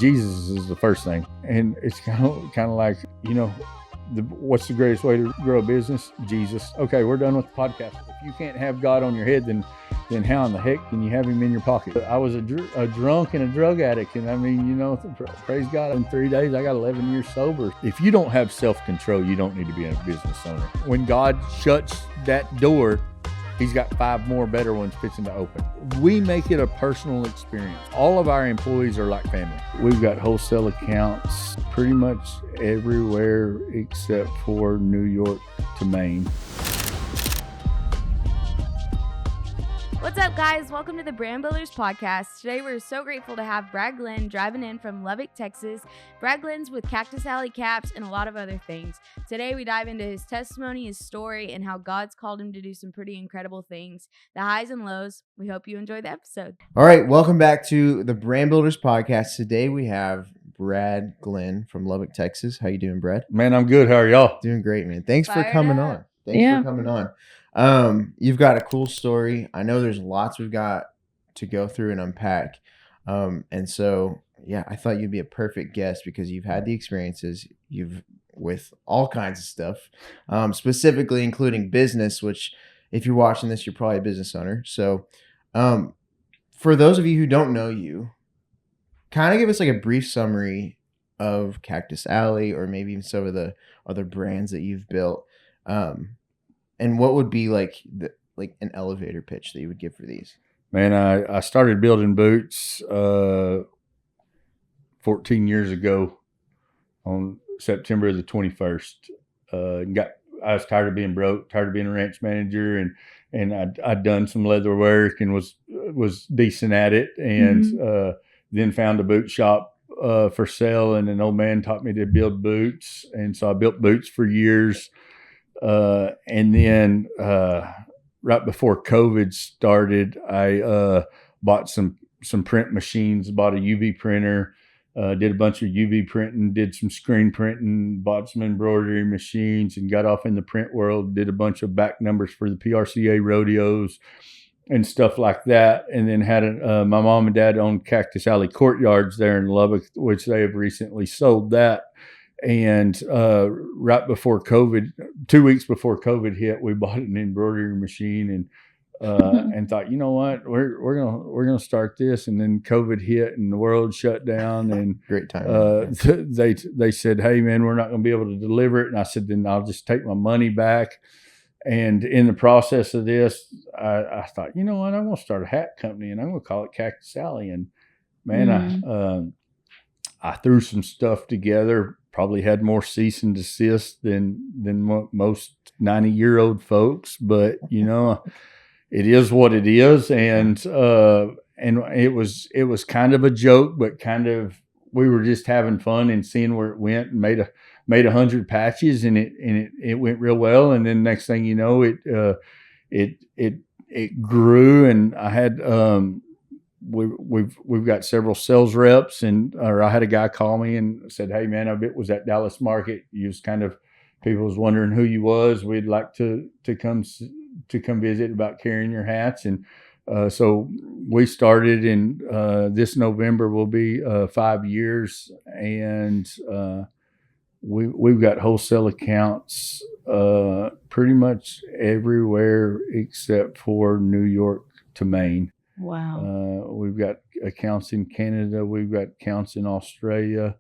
Jesus is the first thing. And it's kind of like, what's the greatest way to grow a business? Jesus. Okay, we're done with the podcast. If you can't have God on your head, then how in the heck can you have him in your pocket? I was a drunk and a drug addict. And praise God, in 3 days, I got 11 years sober. If you don't have self-control, you don't need to be a business owner. When God shuts that door, he's got 5 more better ones fixing to open. We make it a personal experience. All of our employees are like family. We've got wholesale accounts pretty much everywhere except for New York to Maine. What's up, guys? Welcome to the Brand Builders Podcast. Today, we're so grateful to have Brad Glenn driving in from Lubbock, Texas. Brad Glenn's with Cactus Alley Caps and a lot of other things. Today, we dive into his testimony, his story, and how God's called him to do some pretty incredible things, the highs and lows. We hope you enjoy the episode. All right, welcome back to the Brand Builders Podcast. Today, we have Brad Glenn from Lubbock, Texas. How you doing, Brad? Man, I'm good. How are y'all? Doing great, man. Thanks for Fired coming up. on. Thanks for coming on. You've got a cool story. I know there's lots we've got to go through and unpack. And so, yeah, I thought you'd be a perfect guest because you've had the experiences with all kinds of stuff, specifically including business, which if you're watching this, you're probably a business owner. So, for those of you who don't know you, kind of give us like a brief summary of Cactus Alley or maybe even some of the other brands that you've built. And what would be like an elevator pitch that you would give for these? Man, I started building boots 14 years ago on September the 21st. I was tired of being broke, tired of being a ranch manager, and I'd done some leather work and was decent at it, and then found a boot shop for sale, and an old man taught me to build boots, and so I built boots for years. And then right before COVID started, I bought some print machines, bought a UV printer, did a bunch of UV printing, did some screen printing, bought some embroidery machines, and got off in the print world, did a bunch of back numbers for the PRCA rodeos and stuff like that. And then had my mom and dad owned Cactus Alley Courtyards there in Lubbock, which they have recently sold that. And right before COVID, 2 weeks before COVID hit, we bought an embroidery machine and thought, you know what, we're gonna start this. And then COVID hit and the world shut down. And great time. They said, hey man, we're not gonna be able to deliver it. And I said, then I'll just take my money back. And in the process of this, I thought, you know what, I'm gonna start a hat company and I'm gonna call it Cactus Alley. And man, I threw some stuff together. Probably had more cease and desist than most 90-year-old folks, but it is what it is, and it was kind of a joke, but kind of we were just having fun and seeing where it went, and made 100 patches, and it went real well, and then next thing you know, it grew, and I had We've got several sales reps, or I had a guy call me and said, hey man, I was at Dallas Market. You was people was wondering who you was. We'd like to come visit about carrying your hats. And so we started, and this November will be 5 years, and we've got wholesale accounts pretty much everywhere except for New York to Maine. Wow. We've got accounts in Canada. We've got accounts in Australia,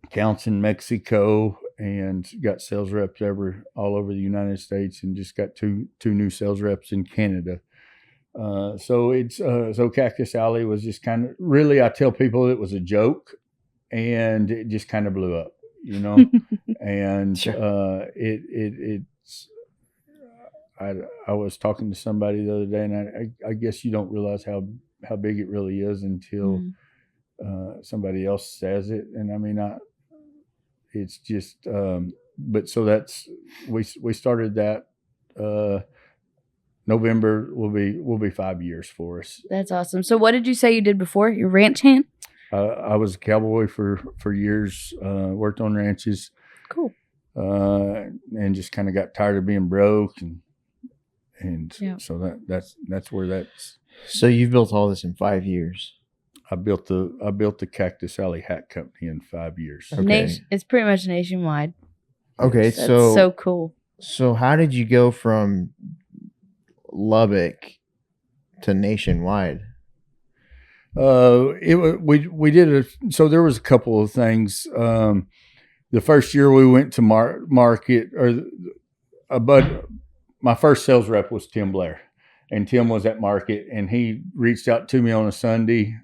accounts in Mexico, and got sales reps all over the United States, and just got two new sales reps in Canada. So Cactus Alley was just kind of, really, I tell people it was a joke, and it just kind of blew up, and Sure. I was talking to somebody the other day, and I guess you don't realize how big it really is until somebody else says it. And I mean, it's just, but so we started that, November will be 5 years for us. That's awesome. So what did you say you did before? Your ranch hand? I was a cowboy for years, worked on ranches. Cool. And just kind of got tired of being broke, and Yeah. so that's where that's. So you've built all this in 5 years. I built the Cactus Alley Hat Company in 5 years. Okay. It's pretty much nationwide. Okay, That's so cool. So how did you go from Lubbock to nationwide? We did so there was a couple of things. The first year we went to market, my first sales rep was Tim Blair, and Tim was at market, and he reached out to me on a Sunday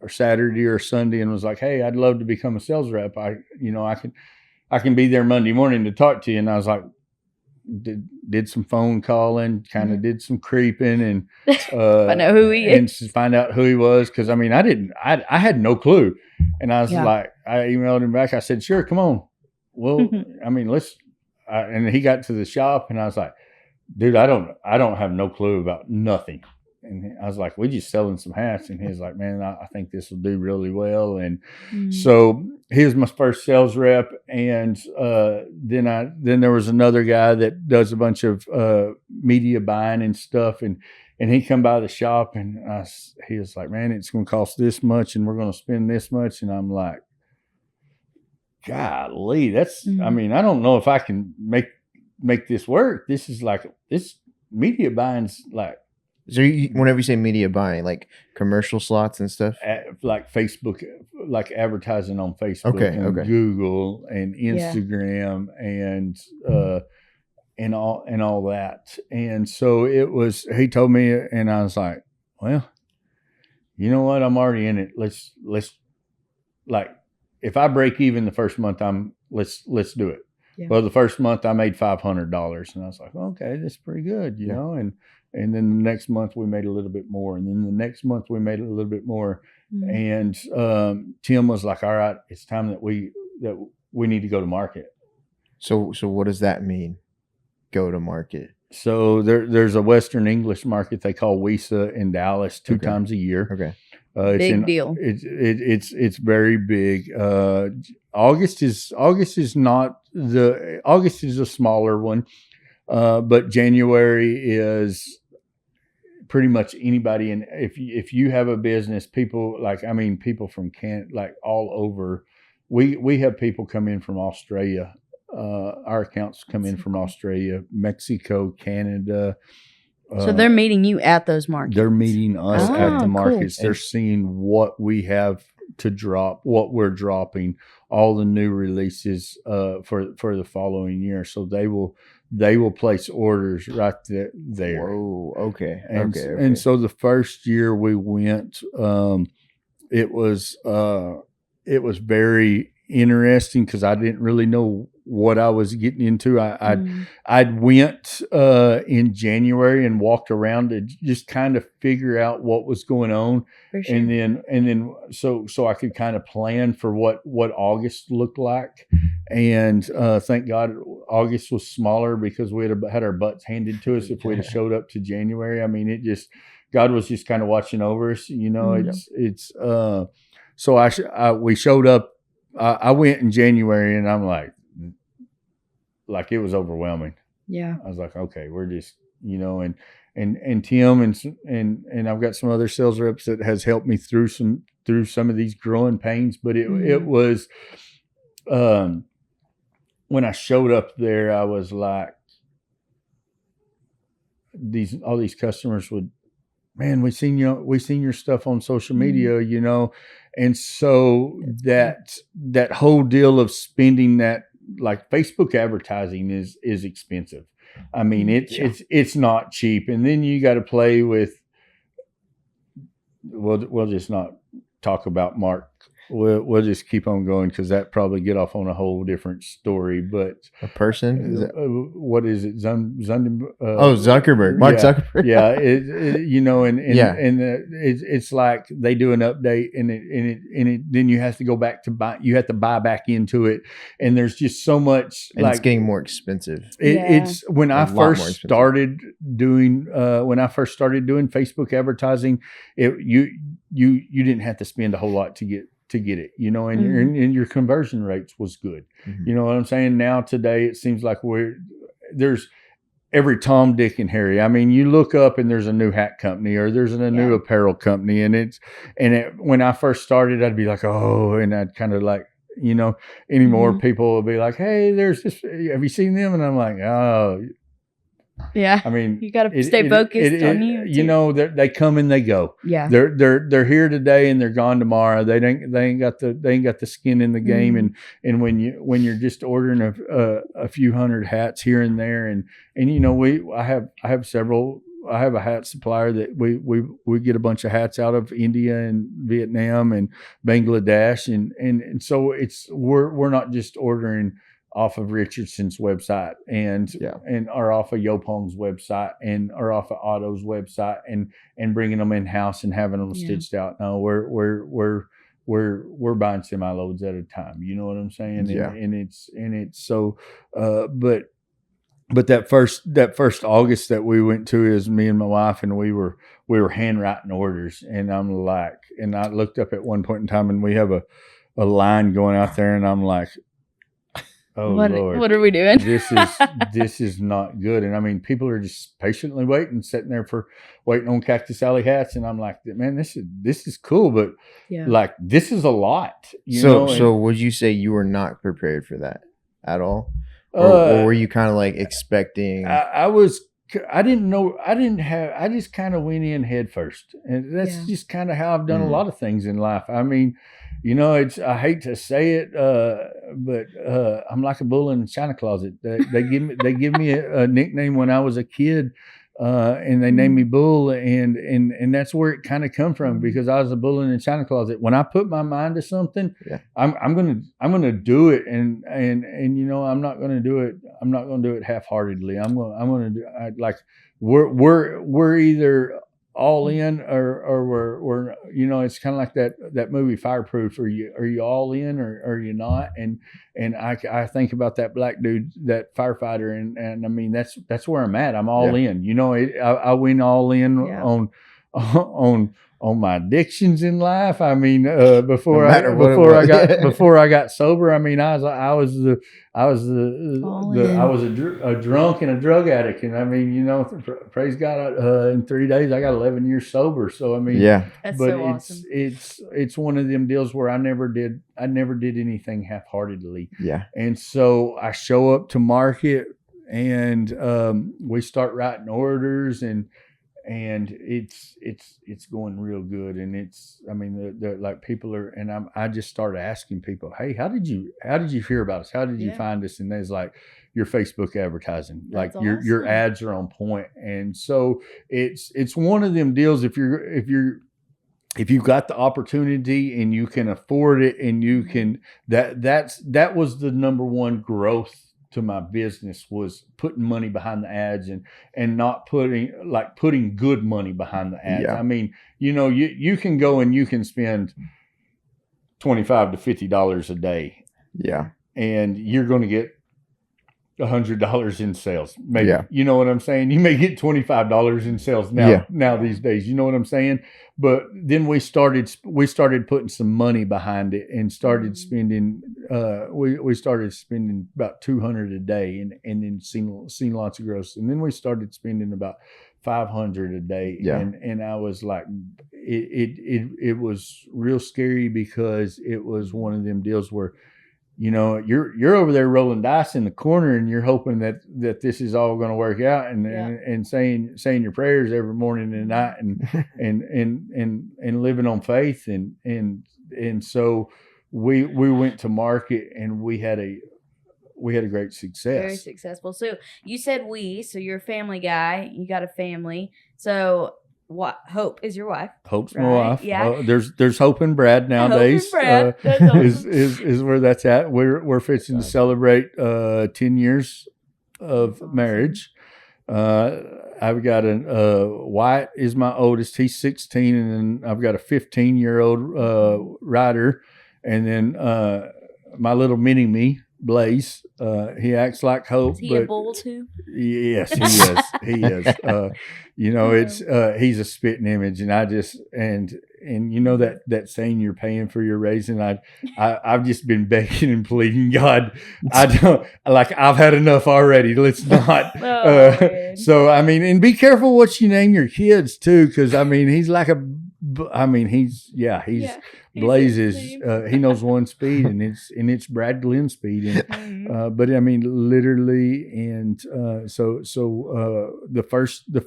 or Saturday or Sunday and was like, "Hey, I'd love to become a sales rep. I can be there Monday morning to talk to you." And I was like, did some phone calling, kind of did some creeping, and find out who he is, and find out who he was. Cause I mean, I had no clue. And I was like, I emailed him back. I said, "Sure, come on." Well, I mean, and he got to the shop and I was like, "Dude, I don't have no clue about nothing." And I was like, "We just selling some hats." And he was like, "Man, I think this will do really well." And so he was my first sales rep. And then there was another guy that does a bunch of media buying and stuff. And he come by the shop and he was like, "Man, it's going to cost this much and we're going to spend this much." And I'm like, "Golly, that's, I mean, I don't know if I can make this work. This is like, this media buying's like." So whenever you say media buying, like commercial slots and stuff, like Facebook, like advertising on Facebook, and Google and Instagram, and all that. And so he told me, and I was like, "Well, you know what? I'm already in it. Let's like, if I break even the first month, let's do it." Yeah. Well, the first month I made $500, and I was like, "Okay, that's pretty good," you know. And then the next month we made a little bit more, and then the next month we made a little bit more. And Tim was like, "All right, it's time that we need to go to market." So what does that mean? Go to market. So there's a Western English market they call WESA in Dallas 2 times a year. Okay. Big deal. It's very big. August is a smaller one, but January is pretty much anybody. And if you have a business, people from Canada, like all over. We have people come in from Australia. Our accounts come in from Australia, Mexico, Canada. So they're meeting you at those markets. They're meeting us at the markets. Cool. They're seeing what we have to drop, what we're dropping, all the new releases for the following year. So they will place orders right there. Whoa, okay. And so the first year we went, it was very interesting because I didn't really know what I was getting into. I'd went in January and walked around to just kind of figure out what was going on, sure. and then so I could kind of plan for what August looked like. And thank God August was smaller because we had our butts handed to us if we'd have showed up to January. I mean, God was just kind of watching over us, you know. So we showed up. I went in January and I'm like it was overwhelming. Yeah. I was like, okay, we're just, you know, and Tim and I've got some other sales reps that has helped me through some of these growing pains. But it was, when I showed up there, I was like, all these customers would, "Man, we seen your stuff on social media, you know." And so that whole deal of spending that, like, Facebook advertising is expensive. I mean, it's not cheap. And then you got to play with, we'll just not talk about Mark. We'll just keep on going because that probably get off on a whole different story. But a person, what is it? Zuckerberg, Mark Zuckerberg. Yeah, you know, and it's like they do an update, and then you have to go back to buy. You have to buy back into it, and there's just so much. And it's getting more expensive. It's when I first started doing Facebook advertising, you didn't have to spend a whole lot to get it, you know, and your conversion rates was good. You know what I'm saying? Now today it seems like every Tom, Dick, and Harry. I mean, you look up and there's a new hat company or there's a new apparel company, and when I first started, I'd be like, oh, and I'd kind of like, anymore people will be like, hey, there's this. Have you seen them? And I'm like, oh. Yeah. I mean, you got to stay focused on you. You know, they come and they go. Yeah. They're here today and they're gone tomorrow. They ain't got the skin in the game. And when you're just ordering a few hundred hats here and there, and I have a hat supplier that we get a bunch of hats out of India and Vietnam and Bangladesh, and so we're not just ordering off of Richardson's website and or off of Yopong's website or off of Otto's website and bringing them in house and having them stitched out. No, we're buying semi loads at a time. You know what I'm saying? Yeah. And it's so, but that first August that we went to is me and my wife, and we were handwriting orders, and I'm like, and I looked up at one point in time and we have a line going out there, and I'm like, oh Lord, what are we doing? this is not good. And I mean, people are just patiently sitting there waiting on Cactus Alley hats. And I'm like, man, this is cool, but like, this is a lot. So would you say you were not prepared for that at all? Or were you kind of like expecting? I didn't know. I just kind of went in head first. And that's just kind of how I've done a lot of things in life. I mean, I hate to say it, but I'm like a bull in a china closet. They give me a nickname when I was a kid, and they named me Bull, and that's where it kind of come from, because I was a bull in a china closet. When I put my mind to something, I'm gonna do it, and I'm not gonna do it half-heartedly. We're either all in or we're it's kind of like that movie Fireproof. Are you all in or are you not? And I think about that black dude, that firefighter, and I mean that's where I'm at. I'm all in. I went all in on my addictions in life. I mean, before I got sober, I mean, I was a drunk and a drug addict, and I mean, praise God, in 3 days I got 11 years sober. So I mean, that's but so awesome. It's one of them deals where I never did anything half-heartedly. Yeah, and so I show up to market, and we start writing orders, and it's going real good, and they're like, people are, and I just started asking people, hey, how did you hear about us? How did you find us? And there's like, your Facebook advertising, that's like your ads are on point. And so it's one of them deals, if you've got the opportunity and you can afford it, and you can, that was the number one growth to my business, was putting money behind the ads, and not putting good money behind the ads. I mean, you can go and you can spend $25 to $50 a day. Yeah. And you're going to get $100 in sales. Maybe, you know what I'm saying? You may get $25 in sales now these days, you know what I'm saying? But then we started putting some money behind it, and started spending, we started spending about $200 a day, and then seen lots of growth. And then we started spending about $500 a day. And I was like, it was real scary, because it was one of them deals where, you're over there rolling dice in the corner, and you're hoping that this is all going to work out, and saying your prayers every morning and night, and living on faith, and so we went to market, and we had a great success. Very successful. So you said so you're a family guy. You got a family. So what? Hope is your wife. Hope's my wife. Yeah. There's Hope and Brad nowadays. Hope and Brad. That's awesome. is where that's at. We're fixing to celebrate 10 years of marriage. I've got Wyatt is my oldest. He's 16, and then I've got a 15-year-old Ryder, and then my little mini me, Blaze. He acts like Hope. Is he a bull too? Yes, he is. He is. It's he's a spitting image, and I just and that saying you're paying for your raising. I've just been begging and pleading God. I don't I've had enough already. Let's not. So I mean, and be careful what you name your kids too, because I mean he's like he's Blaze is he knows one speed, and it's Brad Glenn speed, and but I mean literally, and so the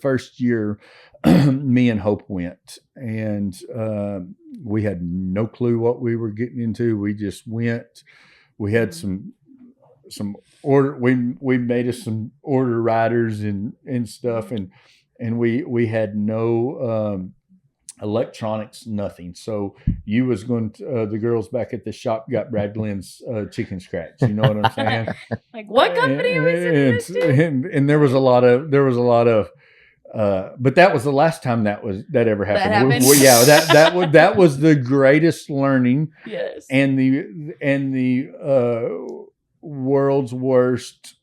first year me and Hope went, and we had no clue what we were getting into. We just went. We had some order. We made us some order riders and stuff, and we had no electronics, nothing. So you was going to, the girls back at the shop got Brad Glenn's chicken scratch. You know what I'm saying? Like, what company are we sending this to? And there was a lot of but that was the last time that ever happened. That was the greatest learning. Yes. And the world's worst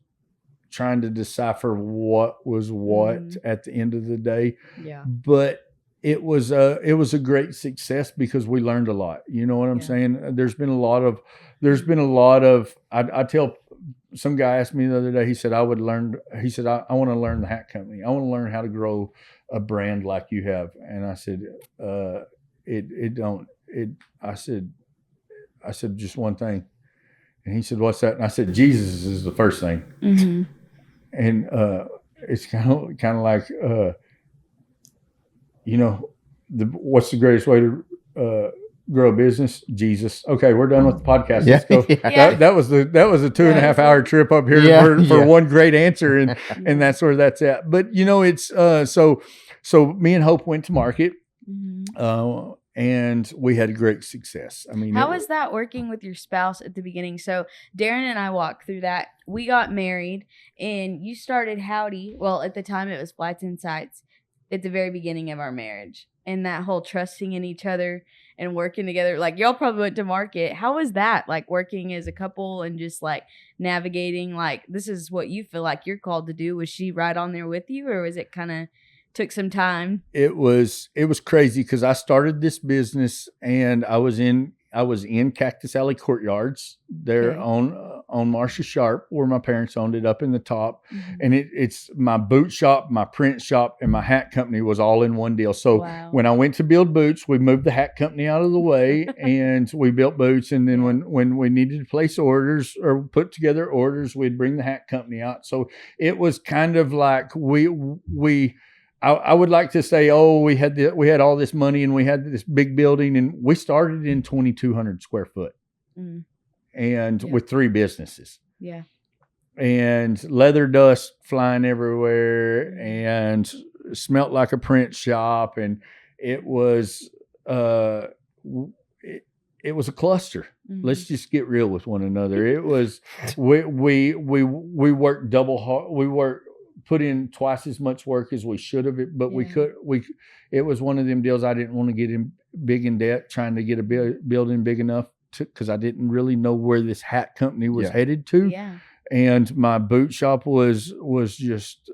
trying to decipher what was what at the end of the day. Yeah. But it was a great success because we learned a lot. You know what I'm saying? There's been a lot of I tell some guy asked me the other day, he said, I want to learn the hat company. I want to learn how to grow a brand like you have. And I said, I said, just one thing. And he said, what's that? And I said, Jesus is the first thing. Mm-hmm. And it's kind of like, what's the greatest way to grow a business? Jesus. Okay, we're done with the podcast. Let's go. Yeah. That was a 2.5 hour trip up here for one great answer, and that's where that's at. But it's so me and Hope went to market, and we had great success. I mean, how was that working with your spouse at the beginning? So Darren and I walked through that. We got married, and you started Howdy. Well, at the time it was Flights and Sights. At the very beginning of our marriage, and that whole trusting in each other and working together, like y'all probably went to market. How was that, like working as a couple and just like navigating, like this is what you feel like you're called to do? Was she right on there with you, or was it kind of took some time? It was crazy because I started this business and I was in Cactus Alley Courtyards there on Marcia Sharp, where my parents owned it, up in the top. And it's my boot shop, my print shop, and my hat company was all in one deal. So when I went to build boots, we moved the hat company out of the way and we built boots. And then when we needed to place orders or put together orders, we'd bring the hat company out. So it was kind of like I would like to say, we had all this money and we had this big building, and we started in 2,200 square foot, and with 3 businesses. Yeah, and leather dust flying everywhere, and smelt like a print shop, and it was it was a cluster. Let's just get real with one another. It was we worked double hard. We put in twice as much work as we should have, but it was one of them deals. I didn't want to get big in debt trying to get a building big enough because I didn't really know where this hat company was headed to. Yeah. And my boot shop was just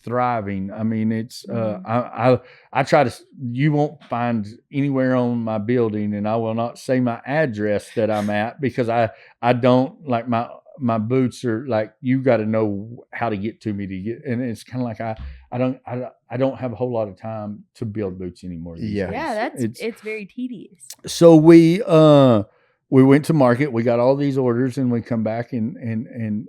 thriving. I mean, it's I try to, you won't find anywhere on my building, and I will not say my address that I'm at because I don't like my boots are like, you got to know how to get to me to get, and it's kind of like I don't have a whole lot of time to build boots anymore. It's very tedious. So we went to market, we got all these orders, and we come back and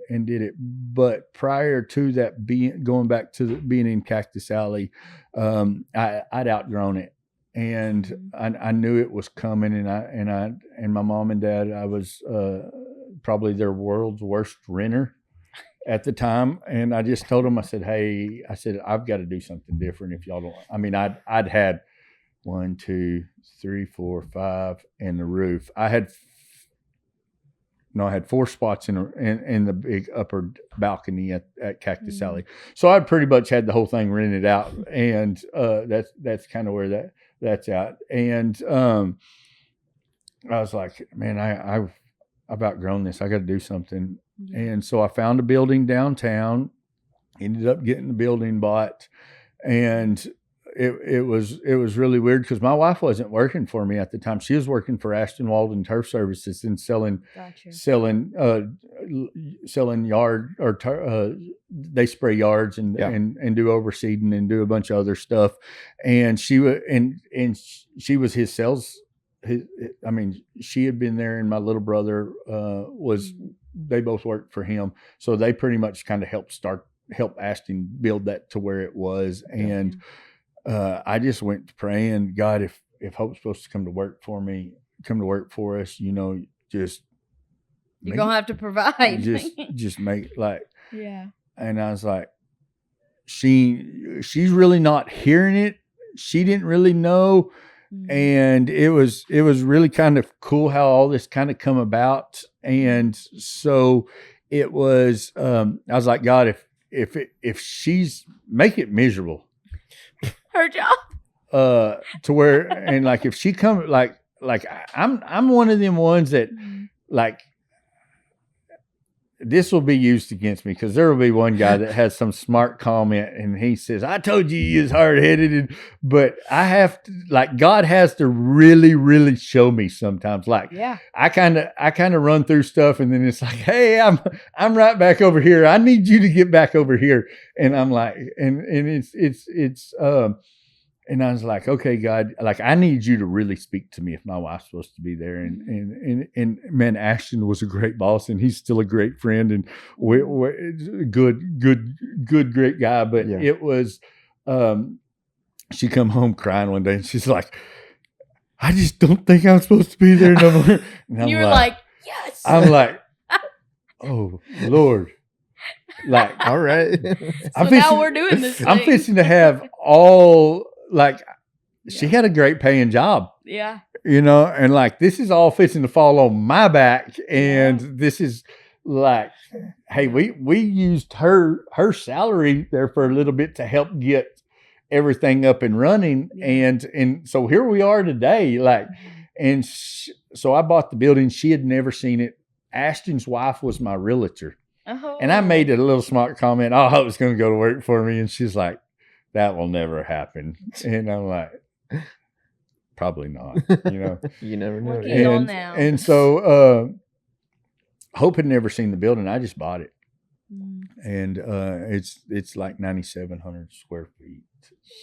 did it. But prior to that, going back to being in Cactus Alley, I'd outgrown it. And I knew it was coming, and my mom and dad, I was probably their world's worst renter at the time, and I just told them, I said, I've got to do something different. If y'all don't, I mean, I'd had 1, 2, 3, 4, 5, and the roof. I had 4 spots in the big upper balcony at Cactus Alley, so I pretty much had the whole thing rented out, and that's kind of where that's at. And I was like, man, I've outgrown this. I got to do something. Yeah. And so I found a building downtown, ended up getting the building bought. And it was really weird because my wife wasn't working for me at the time. She was working for Ashton Walden Turf Services and selling yard they spray yards and do overseeding and do a bunch of other stuff. And she was his sales. She had been there, and my little brother was. They both worked for him, so they pretty much kind of help Ashton build that to where it was. And I just went praying, God, if Hope's supposed to come to work for us, just you're gonna have to provide. Just make like yeah. And I was like, she's really not hearing it. She didn't really know. And it was really kind of cool how all this kind of come about. And so it was, I was like, God, if she's make it miserable, her job, to where, and like, if she come, like I'm one of them ones that like, this will be used against me because there will be one guy that has some smart comment and he says, I told you was hard-headed, but I have to, like, God has to really, really show me sometimes. Like, I kind of run through stuff and then it's like, hey, I'm right back over here. I need you to get back over here. And I'm like, and it's and I was like, okay, God, like, I need you to really speak to me if my wife's supposed to be there. And man, Ashton was a great boss and he's still a great friend and great guy. But it was, she come home crying one day and she's like, I just don't think I'm supposed to be there no more. And you were like, yes. I'm like, oh Lord. Like, all right. So now we're doing this thing. I'm fixing to have all, like, she had a great paying job. Yeah. And like, this is all fixing to fall on my back. And this is like, hey, we used her salary there for a little bit to help get everything up and running. Yeah. And so here we are today. Like, and so I bought the building. She had never seen it. Ashton's wife was my realtor. Oh. And I made a little smart comment. Oh, I was going to go to work for me. And she's like, that will never happen. And I'm like, probably not, You never know. Working on now. And so Hope had never seen the building. I just bought it. And it's like 9,700 square feet.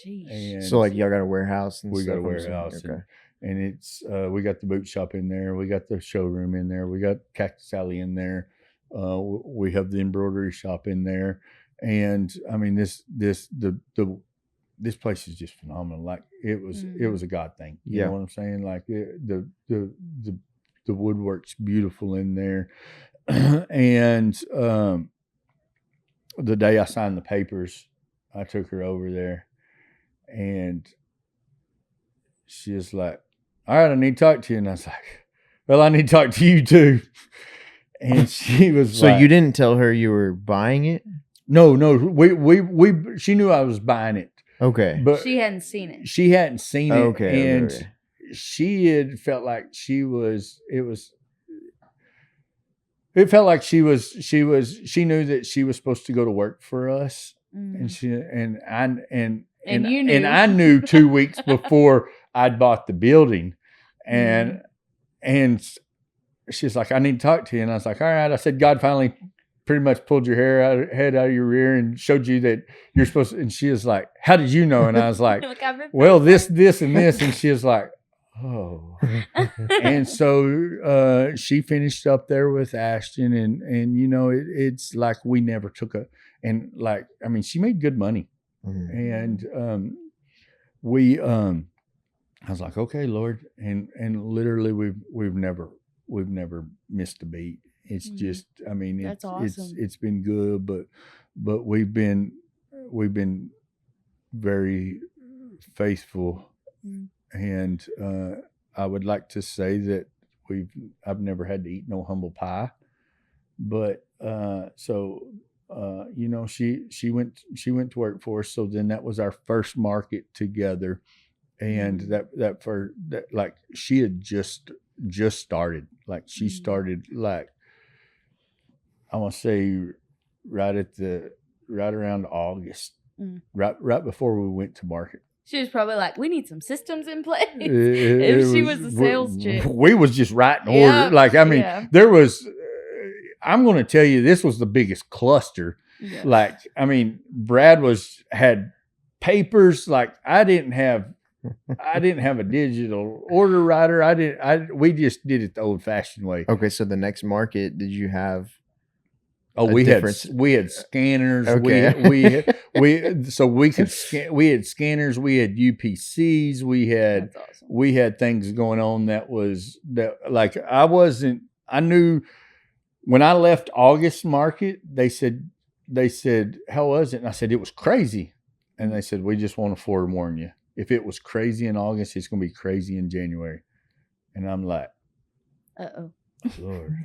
Sheesh. So like y'all got a warehouse and we stuff? got a warehouse. Okay. And it's we got the boot shop in there. We got the showroom in there. We got Cactus Alley in there. We have the embroidery shop in there, and I mean this place is just phenomenal. Like it was a God thing. You know what I'm saying? Like the woodwork's beautiful in there, and the day I signed the papers, I took her over there, and she was like, "All right, I need to talk to you," and I was like, "Well, I need to talk to you too." And she was so you didn't tell her you were buying it? No. She knew I was buying it. Okay. But she hadn't seen it. She hadn't seen it. Okay. And she had felt like she knew that she was supposed to go to work for us. And you knew. And I knew 2 weeks before I'd bought the building. And she's like, I need to talk to you. And I was like, all right. I said, God finally pretty much pulled your head out of your rear and showed you that you're supposed to. And she was like, how did you know? And I was like, well, this, and this. And she was like, oh. And so she finished up there with Ashton. And it's like we never took she made good money. And I was like, okay, Lord. And literally we've never missed a beat. It's just, that's awesome. It's been good, but we've been very faithful. And I would like to say that I've never had to eat no humble pie, but she went to work for us. So then that was our first market together. And she had just started. Like she started like, I want to say right around August, right before we went to market. She was probably like, we need some systems in place. If she was a sales chick. We was just writing orders. Like, I mean, there was, I'm going to tell you, this was the biggest cluster. Yeah. Like, I mean, Brad had papers. Like I didn't have a digital order writer. We just did it the old fashioned way. Okay. So the next market, did you have? Oh, we had scanners. Okay. So we could scan. We had scanners. We had UPCs. We had things going on that like I knew when I left August market. They said, how was it? And I said, it was crazy. And they said, we just want to forewarn you. If it was crazy in August, it's going to be crazy in January. And I'm like, Lord.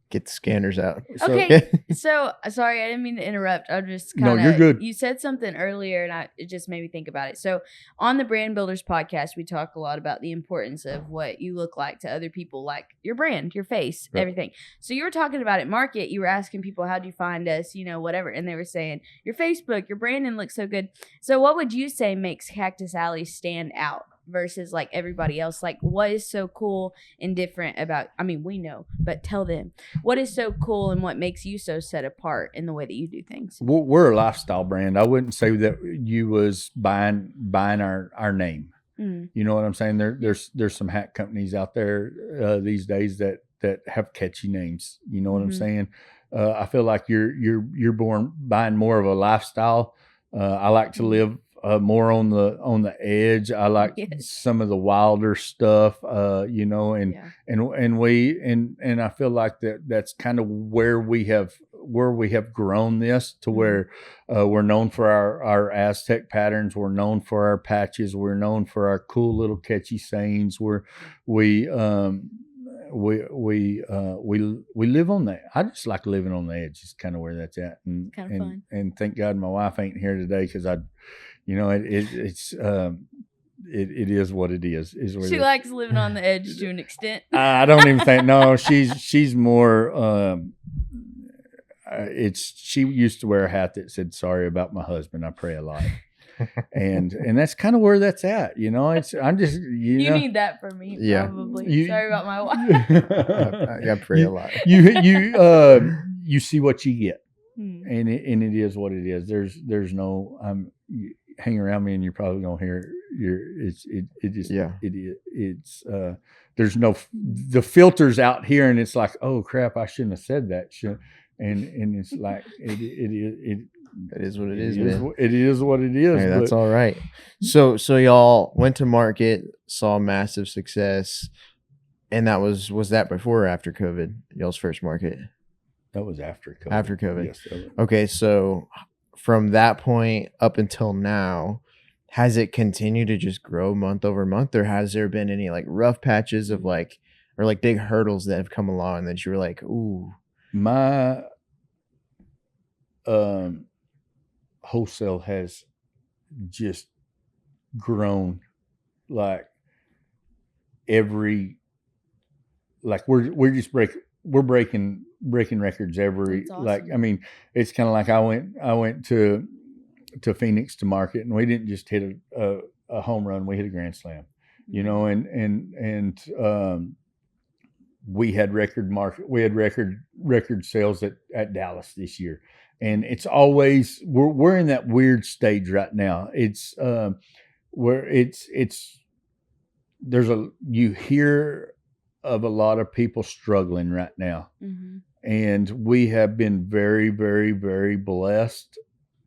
Get the scanners out. Okay. So sorry, I didn't mean to interrupt. I just kind of. No, you're good. You said something earlier, and it just made me think about it. So on the Brand Builders podcast, we talk a lot about the importance of what you look like to other people, like your brand, your face, everything. So you were talking about at market. You were asking people, how do you find us? Whatever, and they were saying your Facebook, your branding looks so good. So what would you say makes Cactus Alley stand out versus like everybody else? Like, what is so cool and different about, I mean, we know, but tell them what is so cool and what makes you so set apart in the way that you do things. We're a lifestyle brand. I wouldn't say that you was buying our name. You know what I'm saying? There's some hat companies out there these days that have catchy names. You know what I'm saying? I feel like you're buying more of a lifestyle. I like to live more on the edge. I like some of the wilder stuff, and I feel like that's kind of where we have grown this to where we're known for our Aztec patterns. We're known for our patches. We're known for our cool little catchy sayings. We live on that. I just like living on the edge. It's kind of where that's at, and kind of fun. And thank God my wife ain't here today because it is what it is. She likes living on the edge to an extent. I don't even think. No, she's more. She used to wear a hat that said "Sorry about my husband. I pray a lot." and that's kind of where that's at. I'm just you need that from me, probably. Sorry about my wife. I pray a lot. You see what you get, and it is what it is. There's no hang around me and you're probably gonna hear there's no the filters out here, and it's like, oh crap, I shouldn't have said that. And it's like it is what it is, man. It is what it is. Hey, that's all right. So y'all went to market, saw massive success, and that was that before or after COVID? Y'all's first market? That was after COVID. After COVID. Yes. Okay, so from that point up until now, has it continued to just grow month over month, or has there been any like rough patches of or big hurdles that have come along that you were like, ooh? My wholesale has just grown like we're breaking records every. That's awesome. Like, I mean, it's kind of like I went to Phoenix to market, and we didn't just hit a home run, we hit a grand slam, and we had record sales at Dallas this year. And it's always, we're in that weird stage right now. It's where you hear of a lot of people struggling right now. And we have been very, very, very blessed.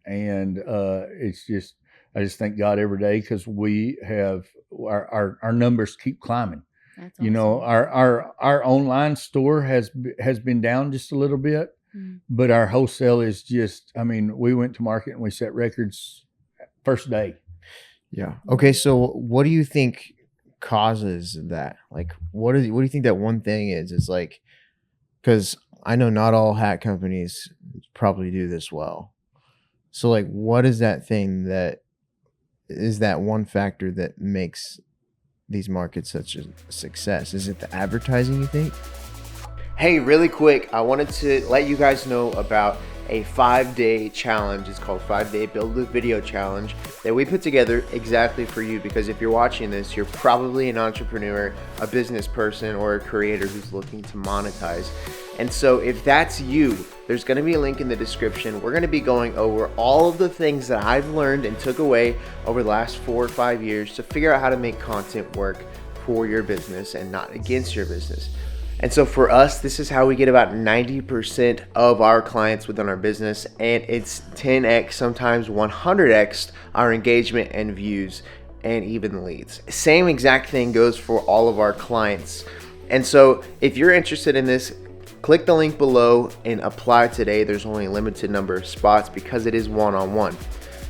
And it's just, I just thank God every day, because we have our numbers keep climbing. That's awesome. Our online store has been down just a little bit. But our wholesale is just, I mean, we went to market and we set records first day. Yeah. Okay. So what do you think causes that? Like, what do you think that one thing is? It's like, because I know not all hat companies probably do this well. So like, what is that thing that is that one factor that makes these markets such a success? Is it the advertising, you think? Hey, really quick, I wanted to let you guys know about a 5-day challenge. It's called 5-Day Build a Video Challenge that we put together exactly for you, because if you're watching this, you're probably an entrepreneur, a business person, or a creator who's looking to monetize. And so if that's you, there's going to be a link in the description. We're going to be going over all of the things that I've learned and took away over the last 4 or 5 years to figure out how to make content work for your business and not against your business. And so for us, this is how we get about 90% of our clients within our business, and it's 10x, sometimes 100x our engagement and views and even leads. Same exact thing goes for all of our clients. And so if you're interested in this, click the link below and apply today. There's only a limited number of spots because it is one-on-one.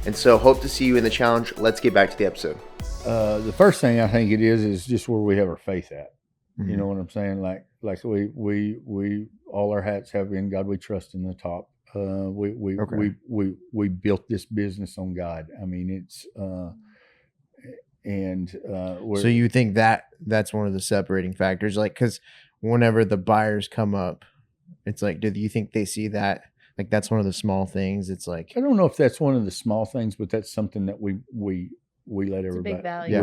And so hope to see you in the challenge. Let's get back to the episode. The first thing I think it is just where we have our faith at. You know what I'm saying? Like we all our hats have in God we trust in the top. We built this business on God. I mean, it's so you think that that's one of the separating factors, like, because whenever the buyers come up, it's like, do you think they see that? Like, that's one of the small things. It's like, I don't know if that's one of the small things, but that's something that we let everybody. It's a big value. Yeah.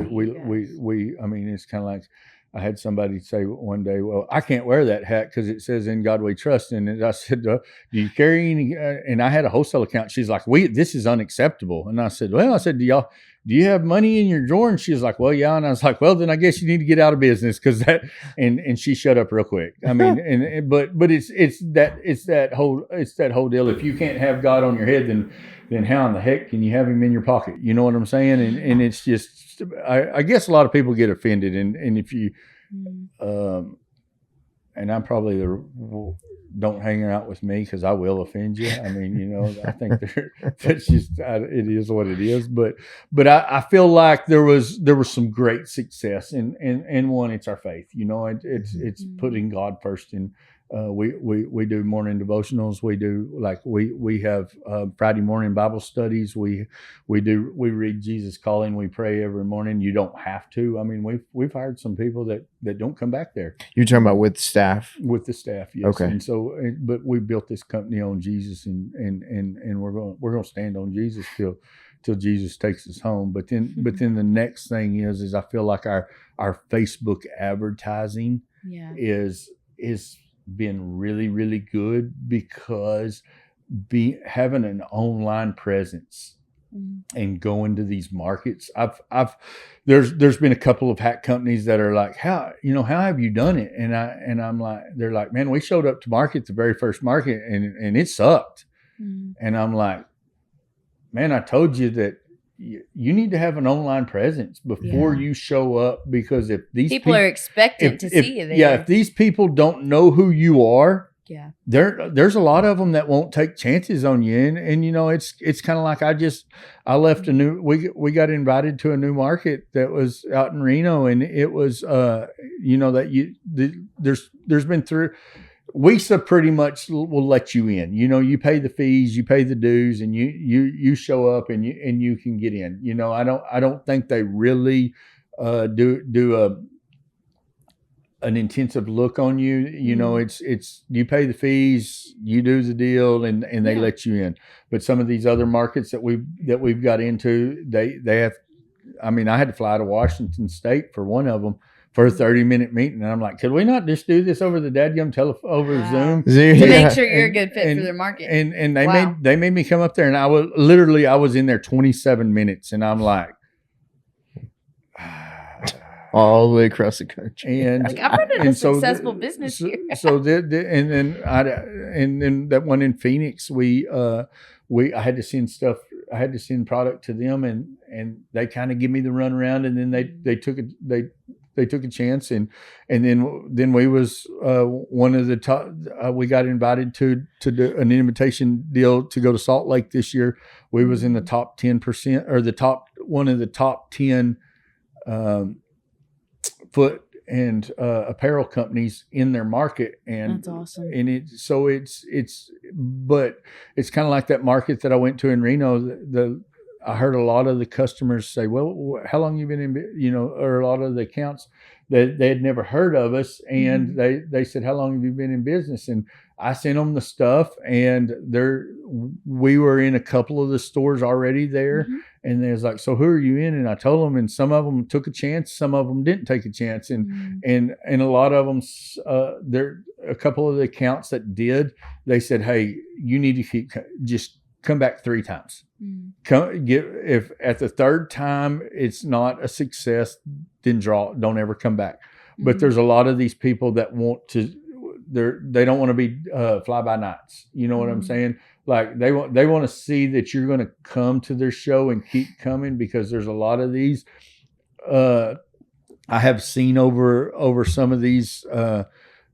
We I mean, it's kind of like, I had somebody say one day, well, I can't wear that hat because it says in God we trust. And I said, do you carry any? And I had a wholesale account. She's like, this is unacceptable. And I said, do you have money in your drawer? And she's like, well, yeah. And I was like, well, then I guess you need to get out of business, because that, and she shut up real quick. I mean, but it's that whole deal. If you can't have God on your head, then how in the heck can you have him in your pocket? You know what I'm saying? And it's just, I guess a lot of people get offended, and if you, and I'm probably don't hang out with me because I will offend you. I mean, I think that's just, it is what it is. But I feel like there was some great success, and one, it's our faith. It's putting God first in. We do morning devotionals. We do, like, we have Friday morning Bible studies. We read Jesus Calling. We pray every morning. You don't have to. I mean, we've hired some people that don't come back there. You're talking about with staff? With the staff, yes. Okay. And so, but we built this company on Jesus, and we're going to stand on Jesus till Jesus takes us home. But then the next thing is I feel like our Facebook advertising is been really, really good, because having an online presence and going to these markets. There's been a couple of hat companies that are like, how have you done it? And I'm like, they're like, man, we showed up to market, the very first market, and it sucked. And I'm like, man, I told you that you need to have an online presence before you show up, because if these people are expected to see you there. If these people don't know who you are, there's a lot of them that won't take chances on you. And it's kind of like, I left we got invited to a new market that was out in Reno, and it was there's been through. WISA pretty much will let you in. You pay the fees, you pay the dues, and you show up and you can get in. I don't think they really do an intensive look on you. It's you pay the fees, you do the deal, and they let you in. But some of these other markets that we've got into, they have. I mean, I had to fly to Washington State for one of them for a 30-minute meeting, and I'm like, could we not just do this over the dadgum over Zoom to make sure you're a good fit for their market? And they made me come up there, and I was in there 27 minutes, and I'm like, all the way across the country. And like, I'm running a successful business here. And then that one in Phoenix, I had to send stuff. I had to send product to them, and they kind of give me the runaround, and then they took a chance, and then we was one of the top. We got invited to do an invitation deal to go to Salt Lake this year. We was in the top 10%, or one of the top 10 foot and apparel companies in their market, and that's awesome. And but it's kind of like that market that I went to in Reno. I heard a lot of the customers say, well, how long you been in, or a lot of the accounts, they had never heard of us, and they said, "How long have you been in business?" And I sent them the stuff, and we were in a couple of the stores already there, and they was like, "So who are you in?" And I told them, and some of them took a chance, some of them didn't take a chance, and a lot of them, there a couple of the accounts that did, they said, "Hey, you need to just come back 3 times. If at the 3rd time it's not a success, then don't ever come back." But there's a lot of these people that want to. They don't want to be fly by nights. You know what I'm saying? Like they want to see that you're going to come to their show and keep coming, because there's a lot of these. I have seen over some of these.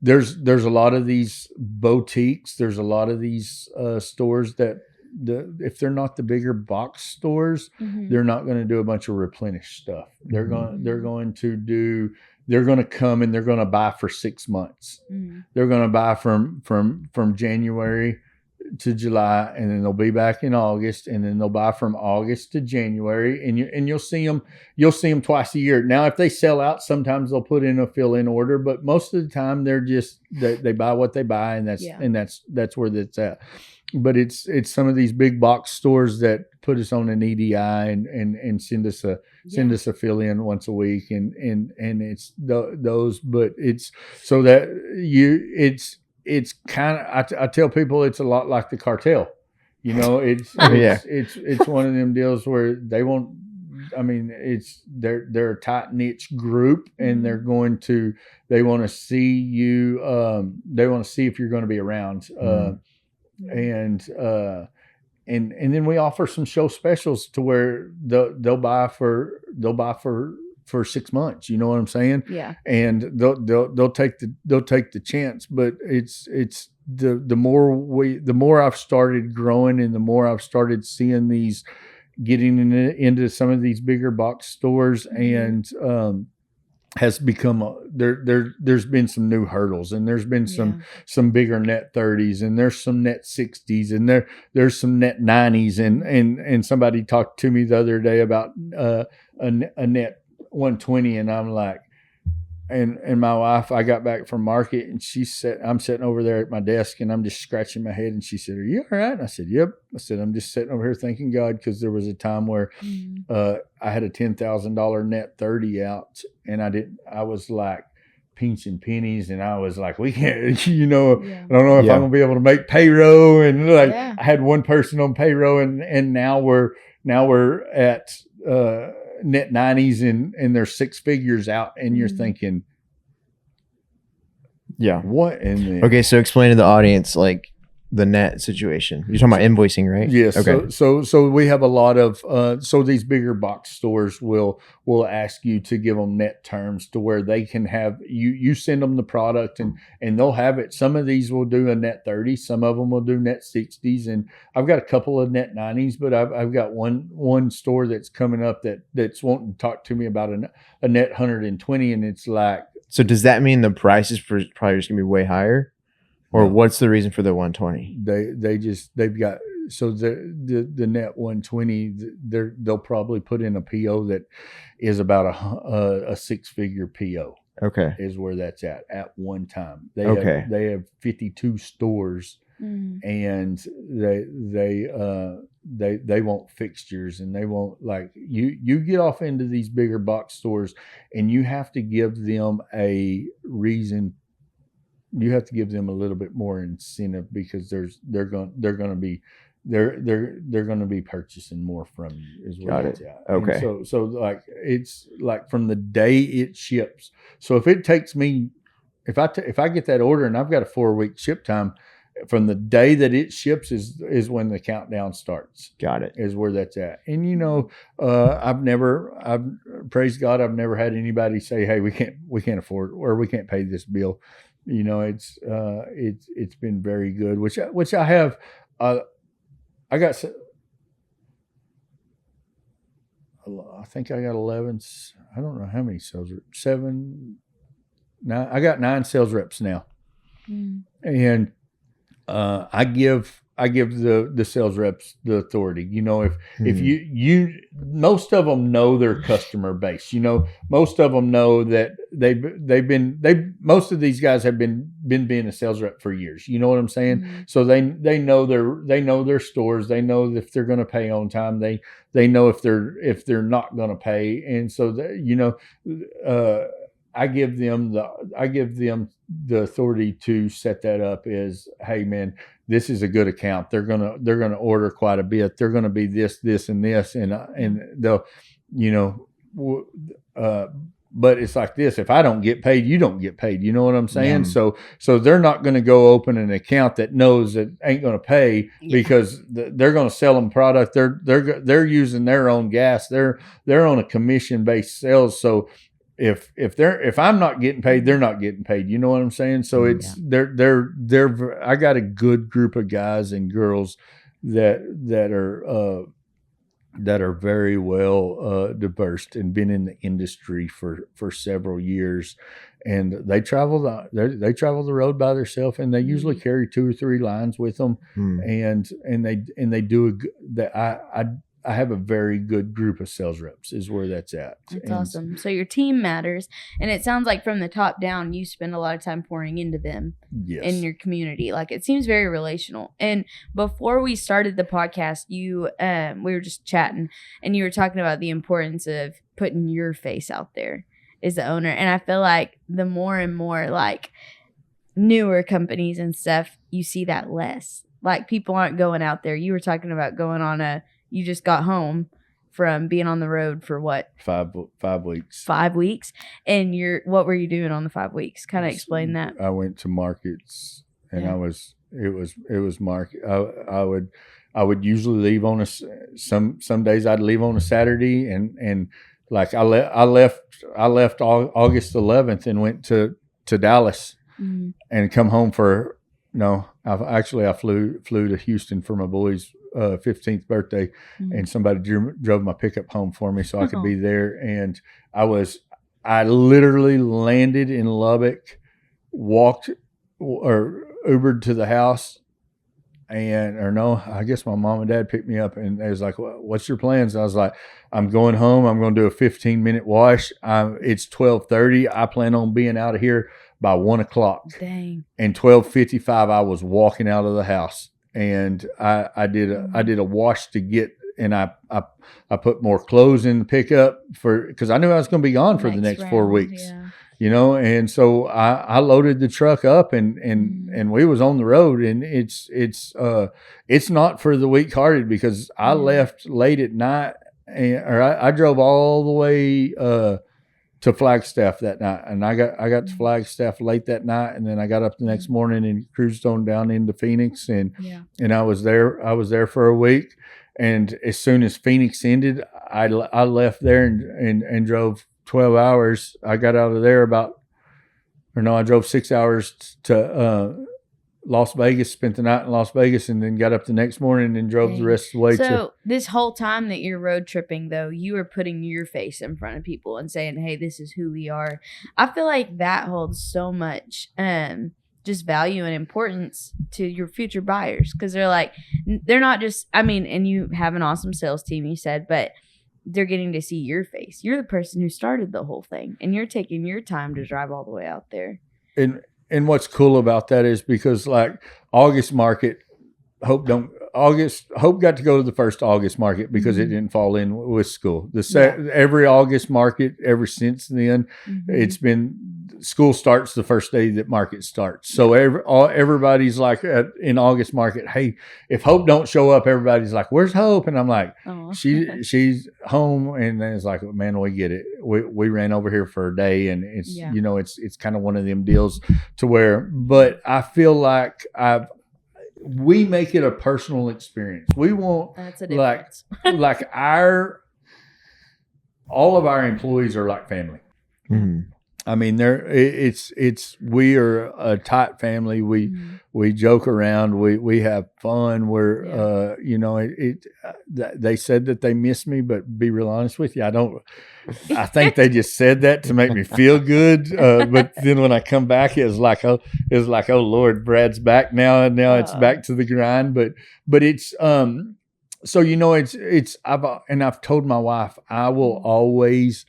There's a lot of these boutiques. There's a lot of these stores that if they're not the bigger box stores, they're not going to do a bunch of replenished stuff. They're going to come and they're going to buy for 6 months. They're going to buy from January to July, and then they'll be back in August, and then they'll buy from August to January, and you'll see them twice a year. Now, if they sell out, sometimes they'll put in a fill-in order, but most of the time they're just they buy what they buy, and that's where that's at. But it's some of these big box stores that put us on an EDI and send us a fill in once a week, and it's those. But it's so that it's kind of, I tell people it's a lot like the cartel. You know, it's one of them deals where they won't. I mean, they're a tight niche group, and they want to see you. They want to see if you're going to be around. And then we offer some show specials to where they'll buy for 6 months. You know what I'm saying? Yeah. And they'll take the chance. But it's the more I've started growing, and the more I've started seeing these getting into some of these bigger box stores, and has become there's been some new hurdles, and there's been some bigger net 30s, and there's some net 60s, and there's some net 90s, and somebody talked to me the other day about a net 120, and I'm like, and my wife, I got back from market, and I'm sitting over there at my desk, and I'm just scratching my head, and she said, "Are you all right?" And I said, "Yep." I said, "I'm just sitting over here thanking God, because there was a time where I had a $10,000 net 30 out, and I was like pinching pennies, and I was like, we can't, I don't know if I'm gonna be able to make payroll, and I had one person on payroll, and now we're at net 90s, and there's 6 figures out, and you're thinking, what in the... Okay, so explain to the audience like the net situation. You're talking about invoicing, right? Yes. Okay. So we have a lot of so these bigger box stores will ask you to give them net terms to where they can have you send them the product, and they'll have it. Some of these will do a net 30, some of them will do net 60s, and I've got a couple of net 90s, but I've got one store that's coming up that's wanting to talk to me about a net 120, and it's like. So does that mean the price is probably just gonna be way higher? Or what's the reason for the 120? They've got, so the net 120, they'll probably put in a PO that is about a 6-figure PO. Okay, is where that's at one time. They have 52 stores, and they want fixtures, and they want, like, you get off into these bigger box stores, and you have to give them a reason. You have to give them a little bit more incentive, because they're going to be purchasing more from you, is where it's at. Okay. And so like, it's like from the day it ships. So if it takes me, if I get that order and I've got a 4-week ship time, from the day that it ships is when the countdown starts. Got it. Is where that's at. And I've praise God, I've never had anybody say, "Hey, we can't afford, or we can't pay this bill." It's been very good, which I have. I got, I think I got 11. I don't know how many sales reps. 7, 9. I got 9 sales reps now, and I give I give the sales reps the authority. You know, if Hmm. you most of them know their customer base. You know, most of them know that most of these guys have been being a sales rep for years. You know what I'm saying? Mm-hmm. So they know their stores. They know if they're going to pay on time. They know if they're not going to pay. And so I give them the authority to set that up. Is, hey man, this is a good account. They're gonna order quite a bit. They're gonna be this, and this, and they'll, you know, but it's like this. If I don't get paid, you don't get paid. You know what I'm saying? Yeah. So they're not going to go open an account that knows that ain't going to pay because they're going to sell them product. They're using their own gas. They're on a commission based sales. So if I'm not getting paid, they're not getting paid. You know what I'm saying? So it's I got a good group of guys and girls that are very well diverse and been in the industry for several years, and they travel the road by themselves, and they usually carry 2 or 3 lines with them, and they do I have a very good group of sales reps is where that's at. That's awesome. So your team matters. And it sounds like from the top down, you spend a lot of time pouring into them in your community. Like it seems very relational. And before we started the podcast, we were just chatting and you were talking about the importance of putting your face out there as the owner. And I feel like the more and more like newer companies and stuff, you see that less. Like people aren't going out there. You were talking about going on you just got home from being on the road for what? 5 weeks. 5 weeks. And what were you doing on the 5 weeks? Kind of explain that. I went to markets and it was market. I would usually leave on some days I'd leave on a Saturday and like I left August 11th and went to Dallas and come home for I flew to Houston for my boys' 15th birthday, and somebody drove my pickup home for me so I could be there. And I literally landed in Lubbock, walked or Ubered to the house, I guess my mom and dad picked me up, and they was like, well, what's your plans? And I was like, I'm going home. I'm going to do a 15-minute wash. It's 12:30. I plan on being out of here by 1 o'clock. Dang. And 12:55, I was walking out of the house, and I did a wash to get, and I put more clothes in the pickup because I knew I was going to be gone for the next 4 weeks. Yeah. And so I loaded the truck up and we was on the road, and it's not for the weak-hearted because I left late at night, I drove all the way to Flagstaff that night, and I got to Flagstaff late that night, and then I got up the next morning and cruised on down into Phoenix, and I was there for a week, and as soon as Phoenix ended, I left there and drove 12 hours. I got out of there I drove 6 hours to Las Vegas, spent the night in Las Vegas, and then got up the next morning and drove the rest of the way. So this whole time that you're road tripping, though, you were putting your face in front of people and saying, hey, this is who we are. I feel like that holds so much just value and importance to your future buyers, because they're not just, and you have an awesome sales team, you said, but they're getting to see your face. You're the person who started the whole thing, and you're taking your time to drive all the way out there. And what's cool about that is because like August market, Hope got to go to the first August market because it didn't fall in with school. Every August market ever since then, it's been school starts the first day that market starts. So everybody's like in August market, hey, if Hope don't show up, everybody's like, where's Hope? And I'm like, she's home. And then it's like, man, we get it. We ran over here for a day, and it's it's kind of one of them deals to where. But I feel like we make it a personal experience. We want like all of our employees are like family. I mean, it's we are a tight family. We joke around. We have fun. We're they said that they miss me, but be real honest with you, I don't. I think they just said that to make me feel good. But then when I come back, it's like oh Lord, Brad's back now, and now it's back to the grind. But it's so I've told my wife I will always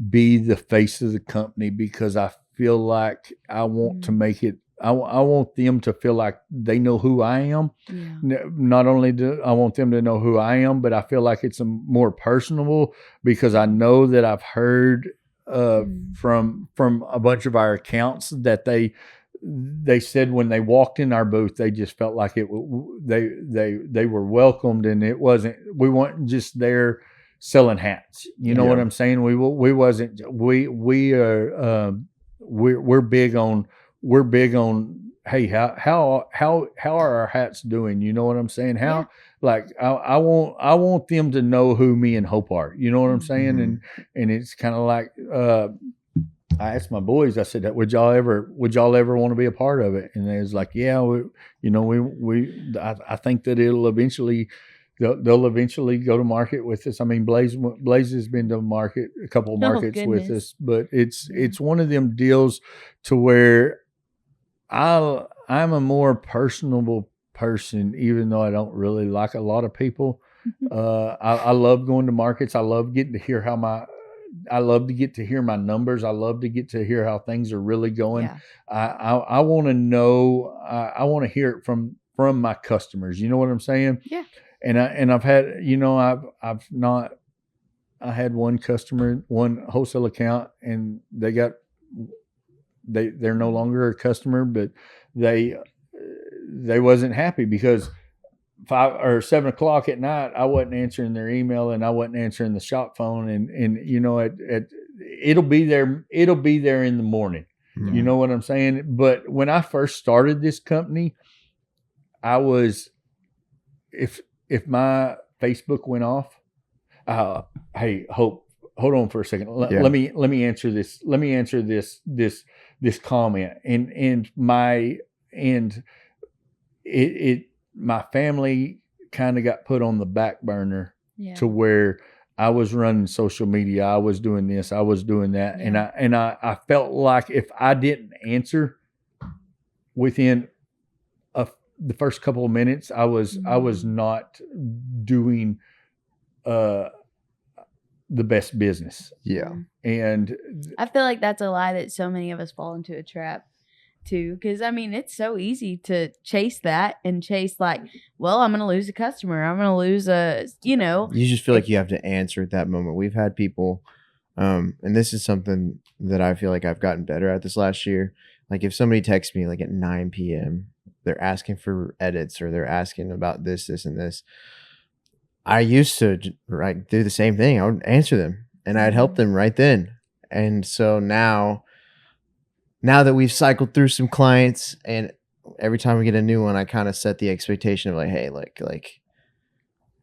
be the face of the company because I feel like I want to make it. I want them to feel like they know who I am. Yeah. Not only do I want them to know who I am, but I feel like it's more personable because I know that I've heard from a bunch of our accounts that they said when they walked in our booth, they just felt like they were welcomed, and we weren't just there selling hats. You know what I'm saying? We're big on hey, how are our hats doing? You know what I'm saying? I want them to know who me and Hope are. You know what I'm saying? And it's kind of like I asked my boys, I said, would y'all ever want to be a part of it? And they was like, yeah, I think that it'll eventually. They'll eventually go to market with us. I mean, Blaze has been to market, a couple of markets with us, but it's one of them deals to where I'm a more personable person, even though I don't really like a lot of people. I love going to markets. I love getting to hear I love to get to hear my numbers. I love to get to hear how things are really going. Yeah. I want to know. I want to hear it from my customers. You know what I'm saying? Yeah. And I've had, I had one customer, one wholesale account, and they're no longer a customer, but they wasn't happy because 5 or 7 o'clock at night, I wasn't answering their email and I wasn't answering the shop phone. And it'll be there in the morning. Mm-hmm. You know what I'm saying? But when I first started this company, I was, if my Facebook went off, hey, Hope, hold on for a second. Let me answer this. Let me answer this comment. My family kind of got put on the back burner to where I was running social media. I was doing this. I was doing that. Yeah. And I felt like if I didn't answer within the first couple of minutes, I was not doing the best business. Yeah. And I feel like that's a lie that so many of us fall into a trap too. Cause I mean, it's so easy to chase that and chase like, well, I'm going to lose a customer. I'm going to lose you just feel like you have to answer at that moment. We've had people, and this is something that I feel like I've gotten better at this last year. Like if somebody texts me like at 9 p.m., they're asking for edits or they're asking about this, and this. I used to do the same thing. I would answer them and I'd help them right then. And so now that we've cycled through some clients and every time we get a new one, I kind of set the expectation of like, hey, like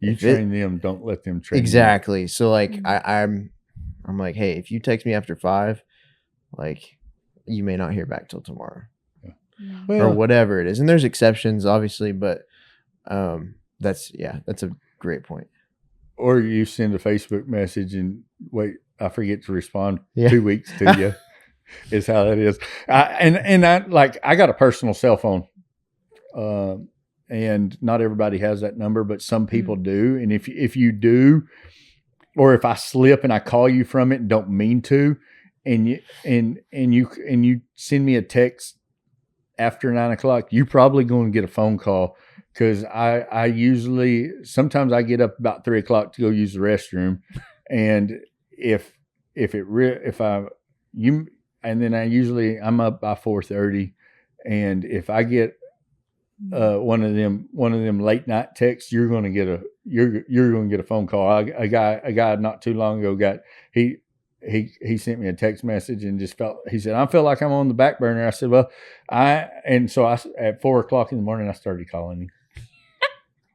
you train them, don't let them train exactly. You. So like I'm like, hey, if you text me after 5, like you may not hear back till tomorrow. Or whatever it is. And there's exceptions obviously, but that's a great point. Or you send a Facebook message and wait, I forget to respond 2 weeks to you is how that is. I got a personal cell phone. And not everybody has that number, but some people do. And if you do, or if I slip and I call you from it and don't mean to, and you send me a text after 9 o'clock, you're probably going to get a phone call because I usually, sometimes I get up about 3 o'clock to go use the restroom. And I'm up by 4:30. And if I get one of them late night texts, you're going to get a phone call. A guy not too long ago he sent me a text message and he said, I feel like I'm on the back burner. I said, well, at 4 o'clock in the morning, I started calling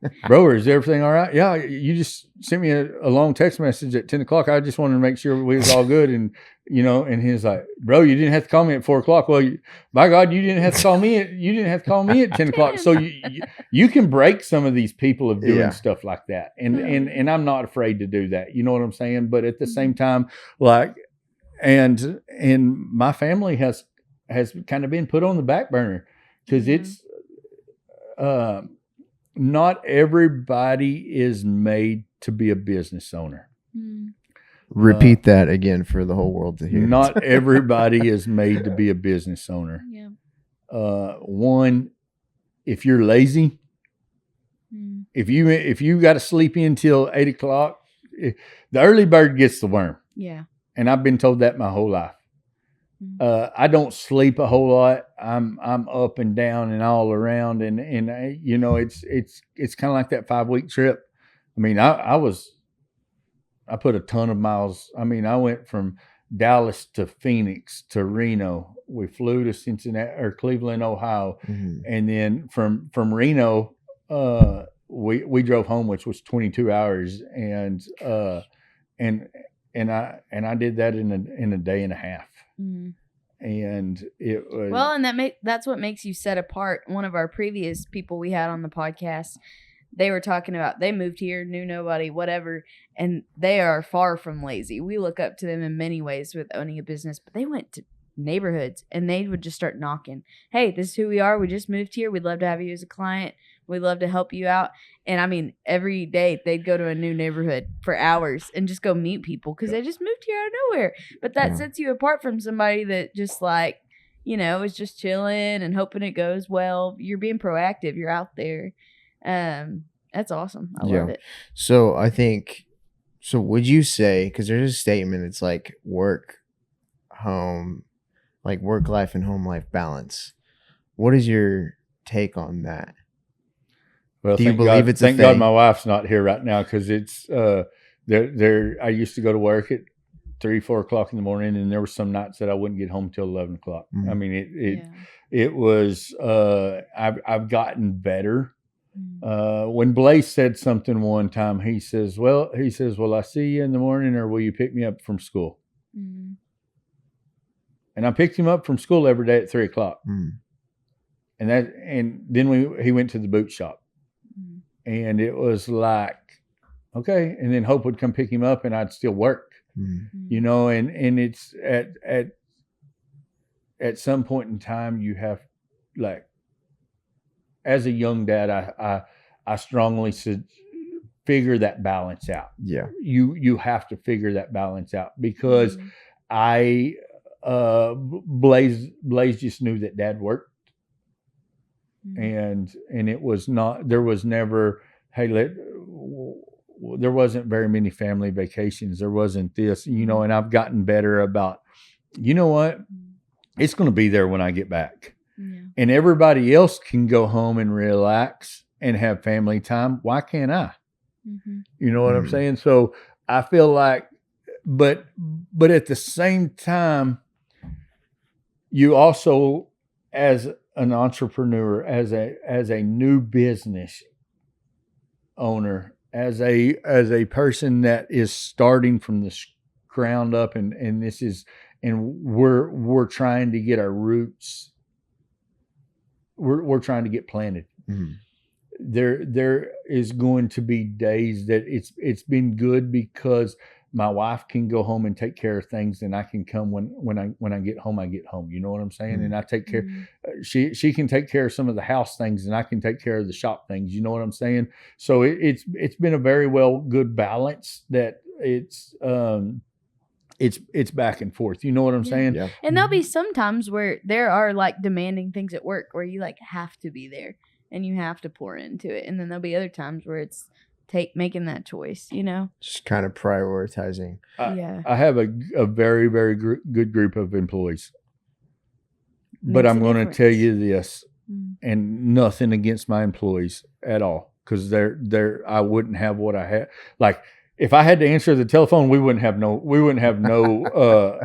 him. Bro, is everything all right? Yeah, you just sent me a long text message at 10 o'clock. I just wanted to make sure we was all good. And, and he was like, bro, you didn't have to call me at 4 o'clock. Well, by God, you didn't have to call me at 10 o'clock. So you can break some of these people of doing stuff like that. And I'm not afraid to do that. You know what I'm saying? But at the same time, like, and my family has kind of been put on the back burner because it's, not everybody is made to be a business owner. Repeat that again for the whole world to hear. Not everybody is made to be a business owner. Yeah. One, if you're lazy, if you got to sleep in till 8 o'clock, the early bird gets the worm. Yeah. And I've been told that my whole life. I don't sleep a whole lot. I'm up and down and all around, and it's kind of like that 5-week trip. I mean, I put a ton of miles. I mean, I went from Dallas to Phoenix to Reno. We flew to Cincinnati or Cleveland, Ohio, and then from Reno, we drove home, which was 22 hours, and I did that in a day and a half. And it was and that's what makes you set apart. One of our previous people we had on the podcast, they were talking about they moved here, knew nobody, whatever, and they are far from lazy. We look up to them in many ways with owning a business, but they went to neighborhoods and they would just start knocking. Hey, this is who we are. We just moved here. We'd love to have you as a client. We'd love to help you out. And I mean, every day they'd go to a new neighborhood for hours and just go meet people because they just moved here out of nowhere. But that sets you apart from somebody that just like, is just chilling and hoping it goes well. You're being proactive. You're out there. That's awesome. I love it. So would you say, because there's a statement, it's like work, home, like work life and home life balance. What is your take on that? Well, do you believe it's a thing? Thank God my wife's not here right now because it's there. I used to go to work at 3-4 o'clock in the morning, and there were some nights that I wouldn't get home till 11 o'clock. I mean, it was. I've gotten better. When Blaze said something one time, he says, "Well, I see you in the morning, or will you pick me up from school?" And I picked him up from school every day at 3 o'clock. And then he went to the boot shop. And it was like, okay. And then Hope would come pick him up and I'd still work, and it's at some point in time, you have, like, as a young dad, I strongly said, figure that balance out. Yeah. You have to figure that balance out because Blaze just knew that Dad worked. And it was not, there was never, hey, there wasn't very many family vacations. There wasn't this, and I've gotten better about, what? It's going to be there when I get back. And everybody else can go home and relax and have family time. Why can't I? You know what I'm saying? So I feel like, but at the same time, you also, as an entrepreneur, as a new business owner, as a person that is starting from the ground up, and we're trying to get our roots, we're trying to get planted. There is going to be days that it's been good because my wife can go home and take care of things, and I can come when I get home. I get home. You know what I'm saying? And I take care. She can take care of some of the house things, and I can take care of the shop things. You know what I'm saying? So it's been a very good balance. That it's back and forth. You know what I'm saying? Yeah. And there'll be some times where there are like demanding things at work where you like have to be there and you have to pour into it, and then there'll be other times where it's making that choice, just kind of prioritizing. I have a very, very good group of employees, but I'm going to tell you this, and nothing against my employees at all, because I wouldn't have what I had. Like, if I had to answer the telephone, we wouldn't have no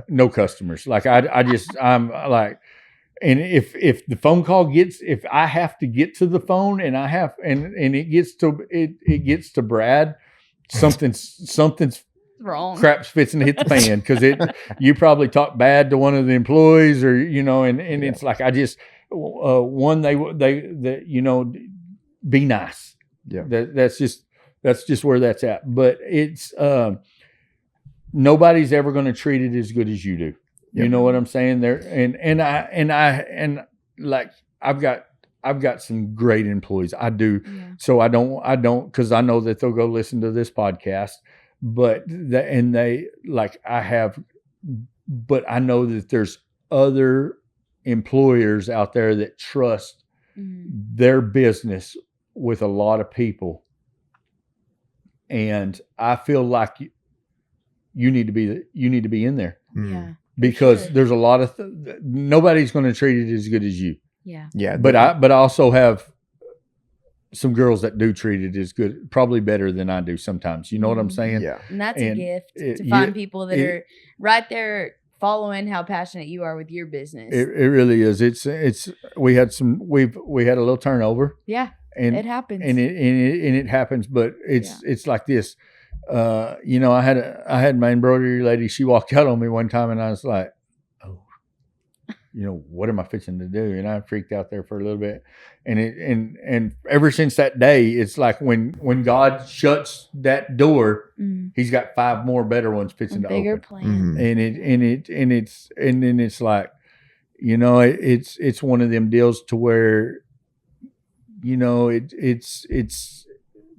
no customers. Like I'm like, and if the phone call if I have to get to the phone and it gets to Brad, something's Wrong. crap's fixing to hit the fan, because you probably talk bad to one of the employees, or and it's like, I just be nice. Yeah. That's just where that's at. But it's nobody's ever going to treat it as good as you do. Yep. You know what I'm saying? There and like I've got some great employees. I do. Yeah. So I don't because I know that they'll go listen to this podcast. But but I know that there's other employers out there that trust their business with a lot of people, and I feel like you need to be in there. Yeah. Because Sure. there's a lot of nobody's going to treat it as good as you. Yeah. Yeah. But I also have some girls that do treat it as good, probably better than I do sometimes. You know what I'm saying? Yeah. And that's a And gift to it- find yeah, people that are right there following how passionate you are with your business. It really is. It's we had a little turnover, yeah. and It happens. and it happens, but it's like this. I had my embroidery lady. She walked out on me one time, and I was like, "Oh, what am I fixing to do?" And I freaked out there for a little bit. And ever since that day, it's like when God shuts that door, He's got 5 more better ones fixing to bigger open. plan. And then it's like, it's one of them deals to where,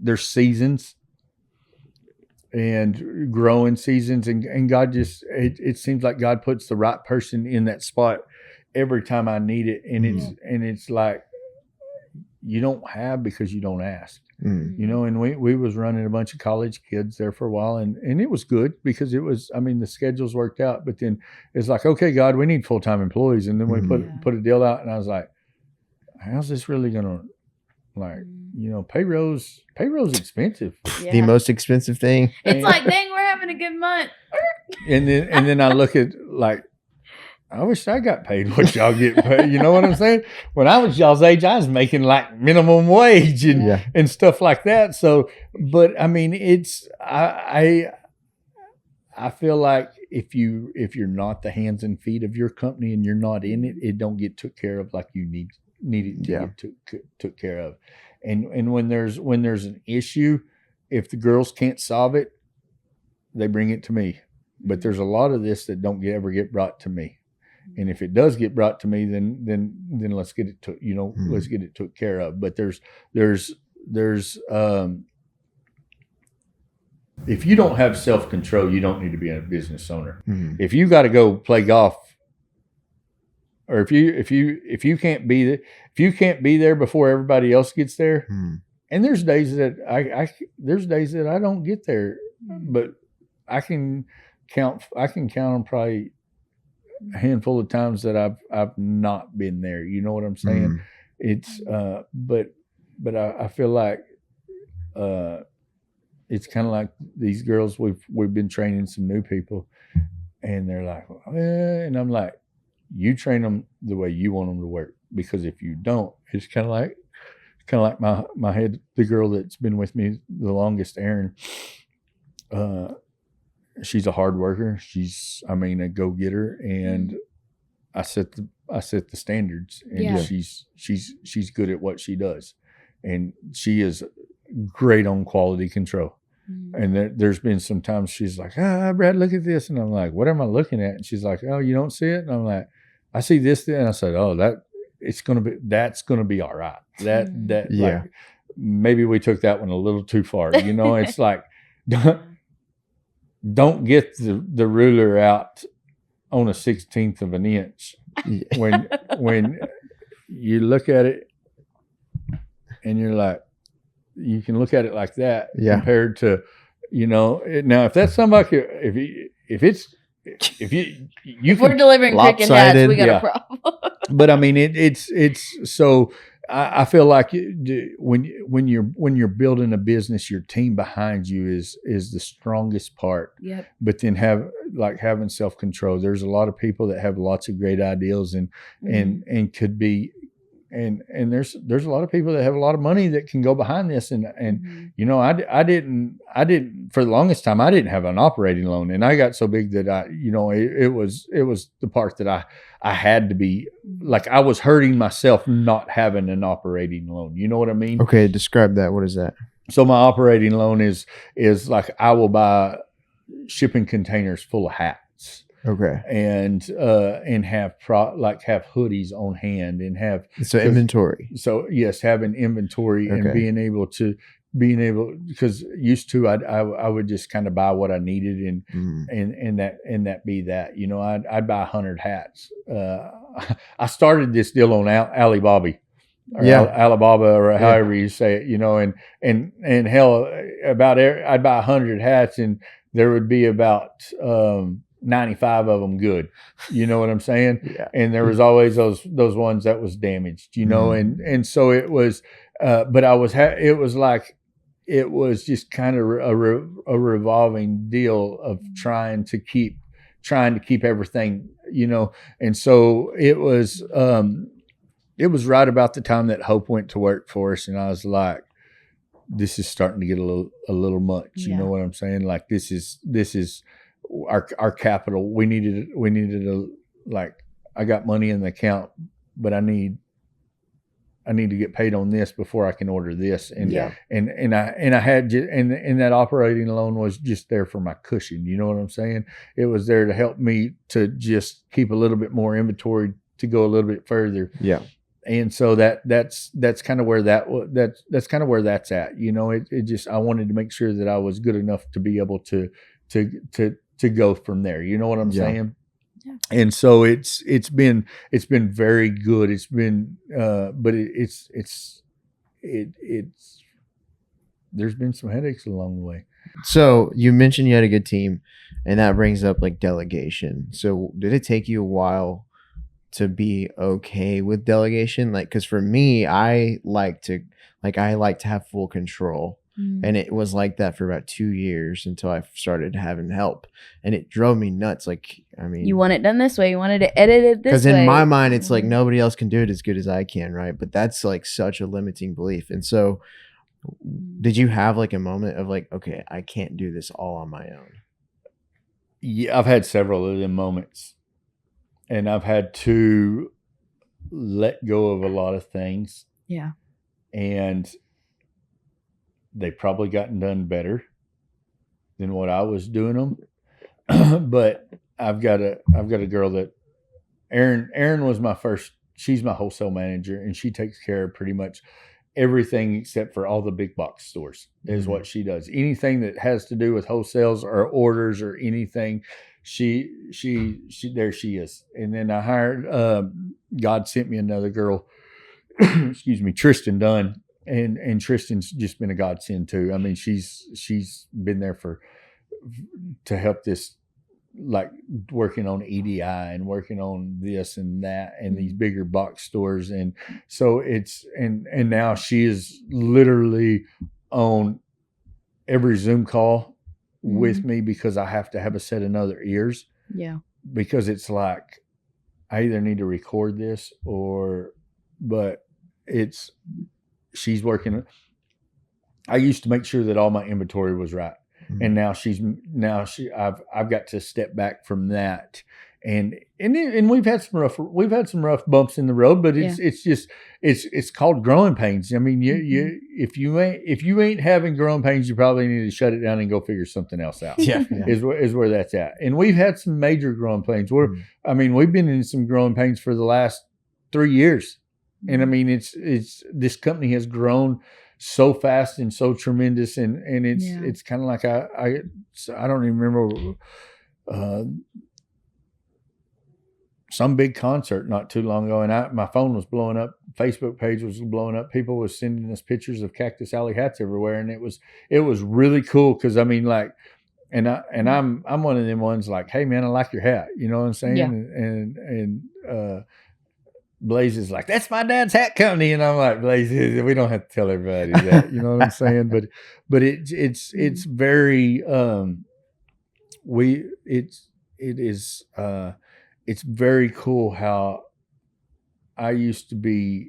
there's seasons and growing seasons, and God just it seems like God puts the right person in that spot every time I need it, and it's like, you don't have because you don't ask. And we was running a bunch of college kids there for a while, and it was good because the schedules worked out, but then it's like, okay, God, we need full-time employees. And then we put a deal out, and I was like, how's this really gonna, payroll's expensive. Yeah. The most expensive thing. It's like, dang, we're having a good month. And then I look at, like, I wish I got paid what y'all get paid. You know what I'm saying? When I was y'all's age, I was making like minimum wage and stuff like that. So, but I mean, I feel like if you're not the hands and feet of your company and you're not in it, it don't get took care of like you need it to get took care of. And when there's an issue, if the girls can't solve it, they bring it to me. But there's a lot of this that don't ever get brought to me. And if it does get brought to me, then let's get it let's get it took care of. But there's if you don't have self-control, you don't need to be a business owner. If you got to go play golf, or if you can't be there before everybody else gets there, and there's days that I don't get there, but I can count on probably a handful of times that I've not been there. You know what I'm saying? It's but I feel like it's kind of like these girls we've been training some new people, and they're like, and I'm like, you train them the way you want them to work, because if you don't, it's kind of like my head, the girl that's been with me the longest, Erin. She's a hard worker. She's, a go-getter, and I set the standards, and she's good at what she does, and she is great on quality control. And there's been some times she's like, Brad, look at this, and I'm like, what am I looking at? And she's like, oh, you don't see it? And I'm like, I see this, and I said, oh, that's gonna be all right. Like, maybe we took that one a little too far. It's like, don't get the ruler out on a 16th of an inch when you look at it, and you're like, you can look at it like that compared to, now if that's somebody, if we're delivering cricket hats, we got a problem. But it's so I feel like when you're building a business, your team behind you is the strongest part. Yep. But then having self-control. There's a lot of people that have lots of great ideas and could be, and there's a lot of people that have a lot of money that can go behind this. And you know, I didn't for the longest time, I didn't have an operating loan, and I got so big that it was the part that I had to be, like, I was hurting myself not having an operating loan. You know what I mean? Okay, describe that. What is that? So my operating loan is like, I will buy shipping containers full of hats. Okay. And have have hoodies on hand and have inventory. So yes, having inventory and being able, because used to I would just kind of buy what I needed and that be that. You know, I'd buy 100 hats. I started this deal on Alibaba. Alibaba, or however you say it, you know, and hell, I'd buy 100 hats and there would be about 95 of them good. You know what I'm saying? Yeah. And there was always those ones that was damaged, you know, and so it was, but it was like, it was just kind of a revolving deal of trying to keep everything, you know. And so it was right about the time that Hope went to work for us, and I was like, this is starting to get a little much. You know what I'm saying? Like, this is our capital. We needed like, I got money in the account, but I need to get paid on this before I can order this. And I had and that operating loan was just there for my cushion. You know what I'm saying? It was there to help me to just keep a little bit more inventory to go a little bit further. Yeah. And so that's kind of where that's kind of where that's at. You know, it just, I wanted to make sure that I was good enough to be able to go from there. You know what I'm saying? Yeah. And so it's been very good. It's been, but it's there's been some headaches along the way. So you mentioned you had a good team, and that brings up like delegation. So did it take you a while to be okay with delegation? Like, because for me, I like to have full control. And it was like that for about 2 years until I started having help, and it drove me nuts. Like, I mean, you want it done this way, you wanted it edited this way. Because in my mind, it's like nobody else can do it as good as I can, right? But that's like such a limiting belief. And so, did you have like a moment of like, okay, I can't do this all on my own? Yeah, I've had several of them moments, and I've had to let go of a lot of things. Yeah, and they probably gotten done better than what I was doing them. But I've got a girl that Erin was my first, she's my wholesale manager, and she takes care of pretty much everything except for all the big box stores is what she does. Anything that has to do with wholesales or orders or anything, she there she is. And then I hired, God sent me another girl, excuse me, Tristan Dunn. And Tristan's just been a godsend too. I mean, she's been there to help this, like working on EDI and working on this and that and these bigger box stores. And so it's, and now she is literally on every Zoom call with me, because I have to have a set of other ears. Yeah. Because it's like, I either need to record this but she's working. I used to make sure that all my inventory was right. And now I've got to step back from that. And we've had some rough bumps in the road, but it's called growing pains. I mean, if you ain't having growing pains, you probably need to shut it down and go figure something else out. Is where that's at. And we've had some major growing pains. I mean, we've been in some growing pains for the last 3 years. And I mean, it's this company has grown so fast and so tremendous, and it's kind of like I don't even remember some big concert not too long ago, and my phone was blowing up, Facebook page was blowing up, people was sending us pictures of Cactus Alley hats everywhere, and it was really cool, because I mean, like, and I'm one of them ones like, hey man, I like your hat, you know what I'm saying? Blaze is like, that's my dad's hat company, and I'm like, Blaze, we don't have to tell everybody that, you know what I'm saying? But it's very it's very cool how I used to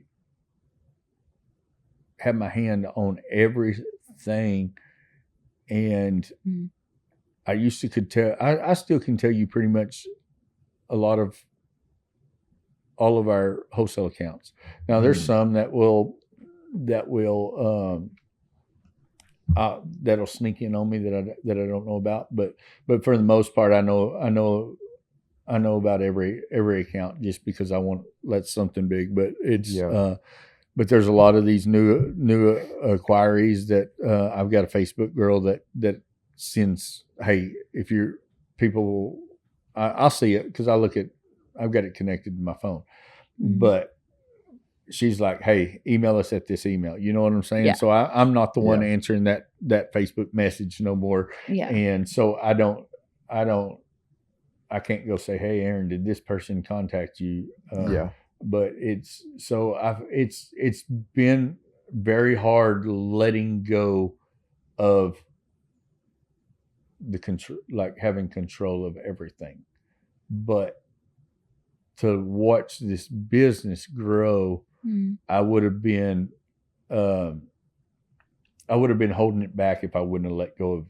have my hand on everything, and I used to could tell. I still can tell you pretty much a lot of all of our wholesale accounts. Now there's some that'll sneak in on me that I don't know about, but for the most part, I know about every account just because I want that's something big. But but there's a lot of these new inquiries that I've got a Facebook girl that sends, hey, if you're people, I'll see it because I've got it connected to my phone, but she's like, hey, email us at this email. You know what I'm saying? Yeah. So I'm not the one answering that Facebook message no more. Yeah. And so I can't go say, hey, Aaron, did this person contact you? But it's been very hard letting go of the control, like having control of everything. But to watch this business grow, I would have been holding it back if I wouldn't have let go of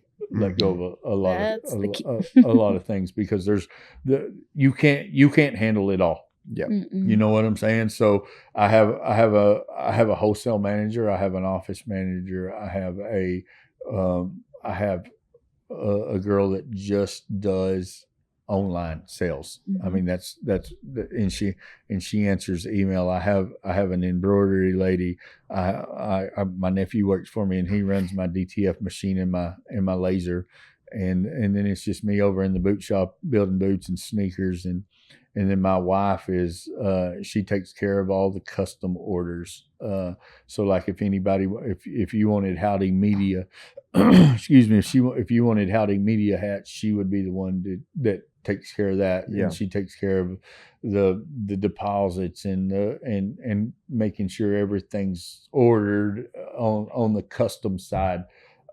a lot of things, because you can't handle it all. Yeah. You know what I'm saying? So I have a wholesale manager, I have an office manager, I have a girl that just does online sales. I mean, and she answers email. I have an embroidery lady. My nephew works for me, and he runs my DTF machine and my laser, and then it's just me over in the boot shop building boots and sneakers, and then my wife is she takes care of all the custom orders. So like if you wanted Howdy Media, excuse me, if you wanted Howdy Media hats, she would be the one that takes care of that. Yeah. And she takes care of the deposits and making sure everything's ordered on the custom side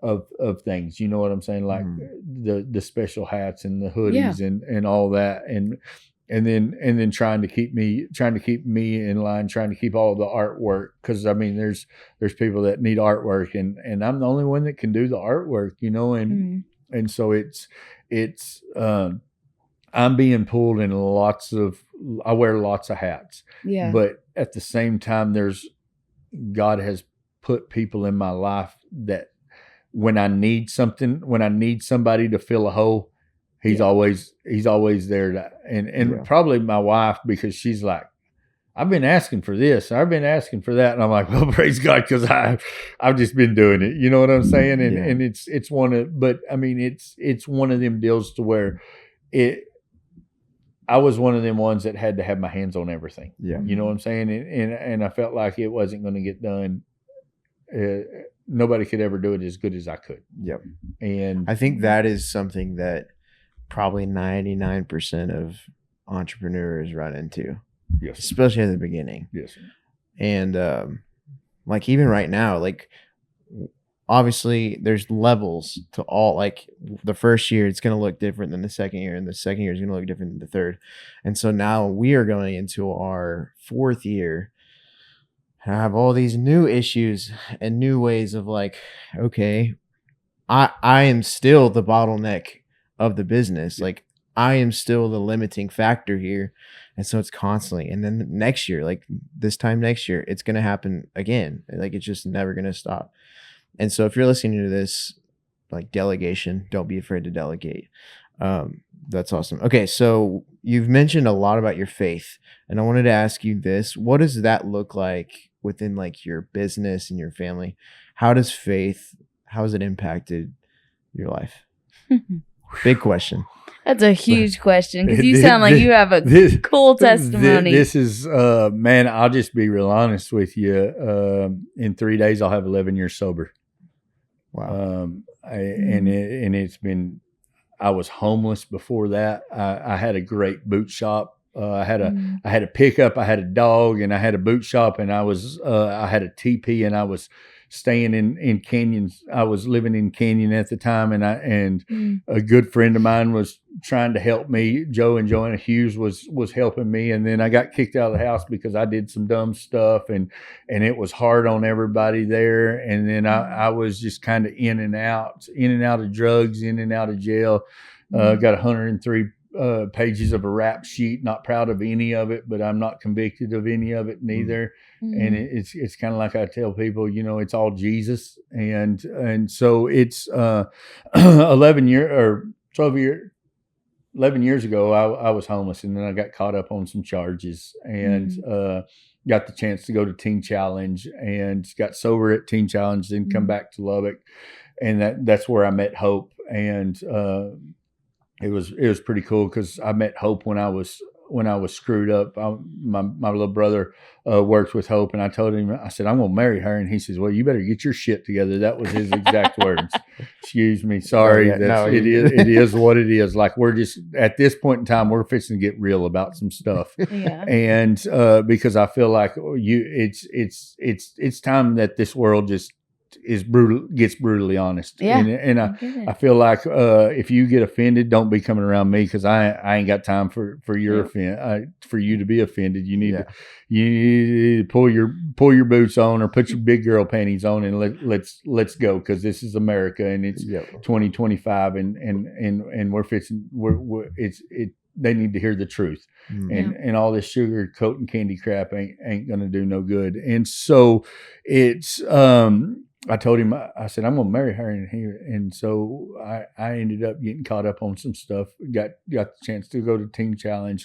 of things. You know what I'm saying? Like the special hats and the hoodies and all that. And then trying to keep me in line, trying to keep all the artwork. Cause I mean, there's people that need artwork, and I'm the only one that can do the artwork, you know? And so it's I'm being pulled in I wear lots of hats, but at the same time, God has put people in my life that when I need somebody to fill a hole, He's always there and probably my wife, because she's like, I've been asking for this, I've been asking for that, and I'm like, well, praise God, because I've just been doing it. You know what I'm saying? And it's one of, but I mean, it's one of them deals to where I was one of them ones that had to have my hands on everything. Yeah, you know what I'm saying? And I felt like it wasn't going to get done. Nobody could ever do it as good as I could. Yep. And I think that is something that probably 99% of entrepreneurs run into. Yes. Especially at the beginning. Yes. And like even right now, like obviously there's levels to all. Like the first year it's going to look different than the second year, and the second year is going to look different than the third. And so now we are going into our fourth year. I have all these new issues and new ways of like, okay, I am still the bottleneck of the business. Like I am still the limiting factor here. And so it's constantly, and then next year, like this time next year, it's going to happen again. Like it's just never going to stop. And so if you're listening to this, like delegation, don't be afraid to delegate. That's awesome. Okay. So you've mentioned a lot about your faith, and I wanted to ask you this. What does that look like within like your business and your family? How has it impacted your life? Big question. That's a huge question, because you sound like you have a cool testimony. This is, man, I'll just be real honest with you. In 3 days, I'll have 11 years sober. Wow. It's been, I was homeless before that. I had a great boot shop I had a pickup, I had a dog, and I had a boot shop, and I had a teepee, and I was staying in Canyons. I was living in Canyon at the time, and a good friend of mine was trying to help me. Joe and Joanna Hughes was helping me, and then I got kicked out of the house because I did some dumb stuff, and it was hard on everybody there. And then I was just kind of in and out of drugs, in and out of jail. Got 103 pages of a rap sheet. Not proud of any of it, but I'm not convicted of any of it neither. And it's kind of like I tell people, it's all Jesus. And so it's 11 years ago, I was homeless, and then I got caught up on some charges, and got the chance to go to Teen Challenge, and got sober at Teen Challenge, then come back to Lubbock, and that's where I met Hope. And it was pretty cool because I met Hope when I was screwed up. My little brother worked with Hope, and I told him, I said, I'm going to marry her. And he says, well, you better get your shit together. That was his exact words. Excuse me. Sorry. It is what it is. Like, we're just, at this point in time, we're fixing to get real about some stuff. Yeah. And because I feel like it's time that this world just gets brutally honest. Yeah. And I feel like if you get offended, don't be coming around me, because I ain't got time for your for you to be offended. You need to pull your boots on, or put your big girl panties on, and let's go, because this is America, and it's 2025, and we're fixing they need to hear the truth. And all this sugar coat and candy crap ain't gonna do no good. And so it's I told him, I said, I'm gonna marry her in here. And so I ended up getting caught up on some stuff. Got the chance to go to Teen Challenge.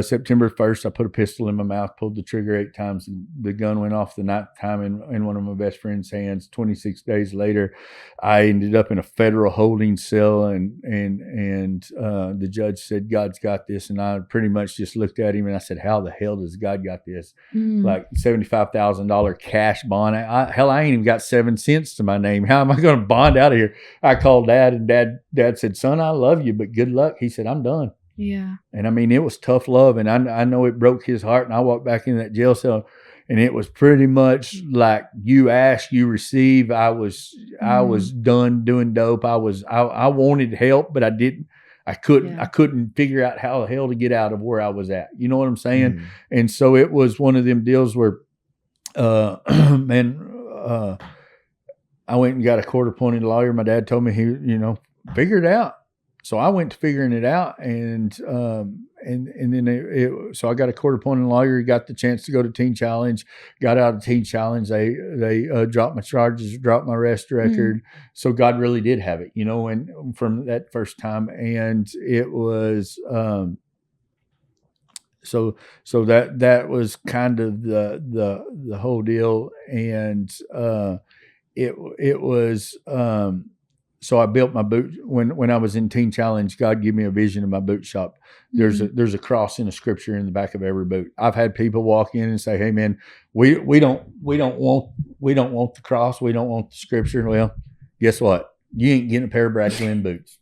September 1st, I put a pistol in my mouth, pulled the trigger 8 times, and the gun went off the 9th time in one of my best friend's hands. 26 days later, I ended up in a federal holding cell, and the judge said, God's got this. And I pretty much just looked at him and I said, how the hell does God got this? Like $75,000 cash bond. I ain't even got 7 cents to my name. How am I going to bond out of here? I called Dad, and Dad said, son, I love you, but good luck. He said, I'm done. Yeah. And I mean, it was tough love, and I know it broke his heart. And I walked back in that jail cell, and it was pretty much like, you ask, you receive. I was done doing dope. I wanted help, but I didn't. I couldn't figure out how the hell to get out of where I was at. You know what I'm saying? And so it was one of them deals where, I went and got a court-appointed lawyer. My dad told me figure it out. So I went to figuring it out, and then so I got a court-appointed lawyer. Got the chance to go to Teen Challenge. Got out of Teen Challenge. They dropped my charges, dropped my arrest record. So God really did have it, and from that first time, and it was so that was kind of the whole deal, and it was so I built my boot when I was in Teen Challenge. God gave me a vision of my boot shop. There's a cross and a scripture in the back of every boot. I've had people walk in and say, "Hey man, we don't want the cross. We don't want the scripture." Well, guess what? You ain't getting a pair of Brad Glenn boots.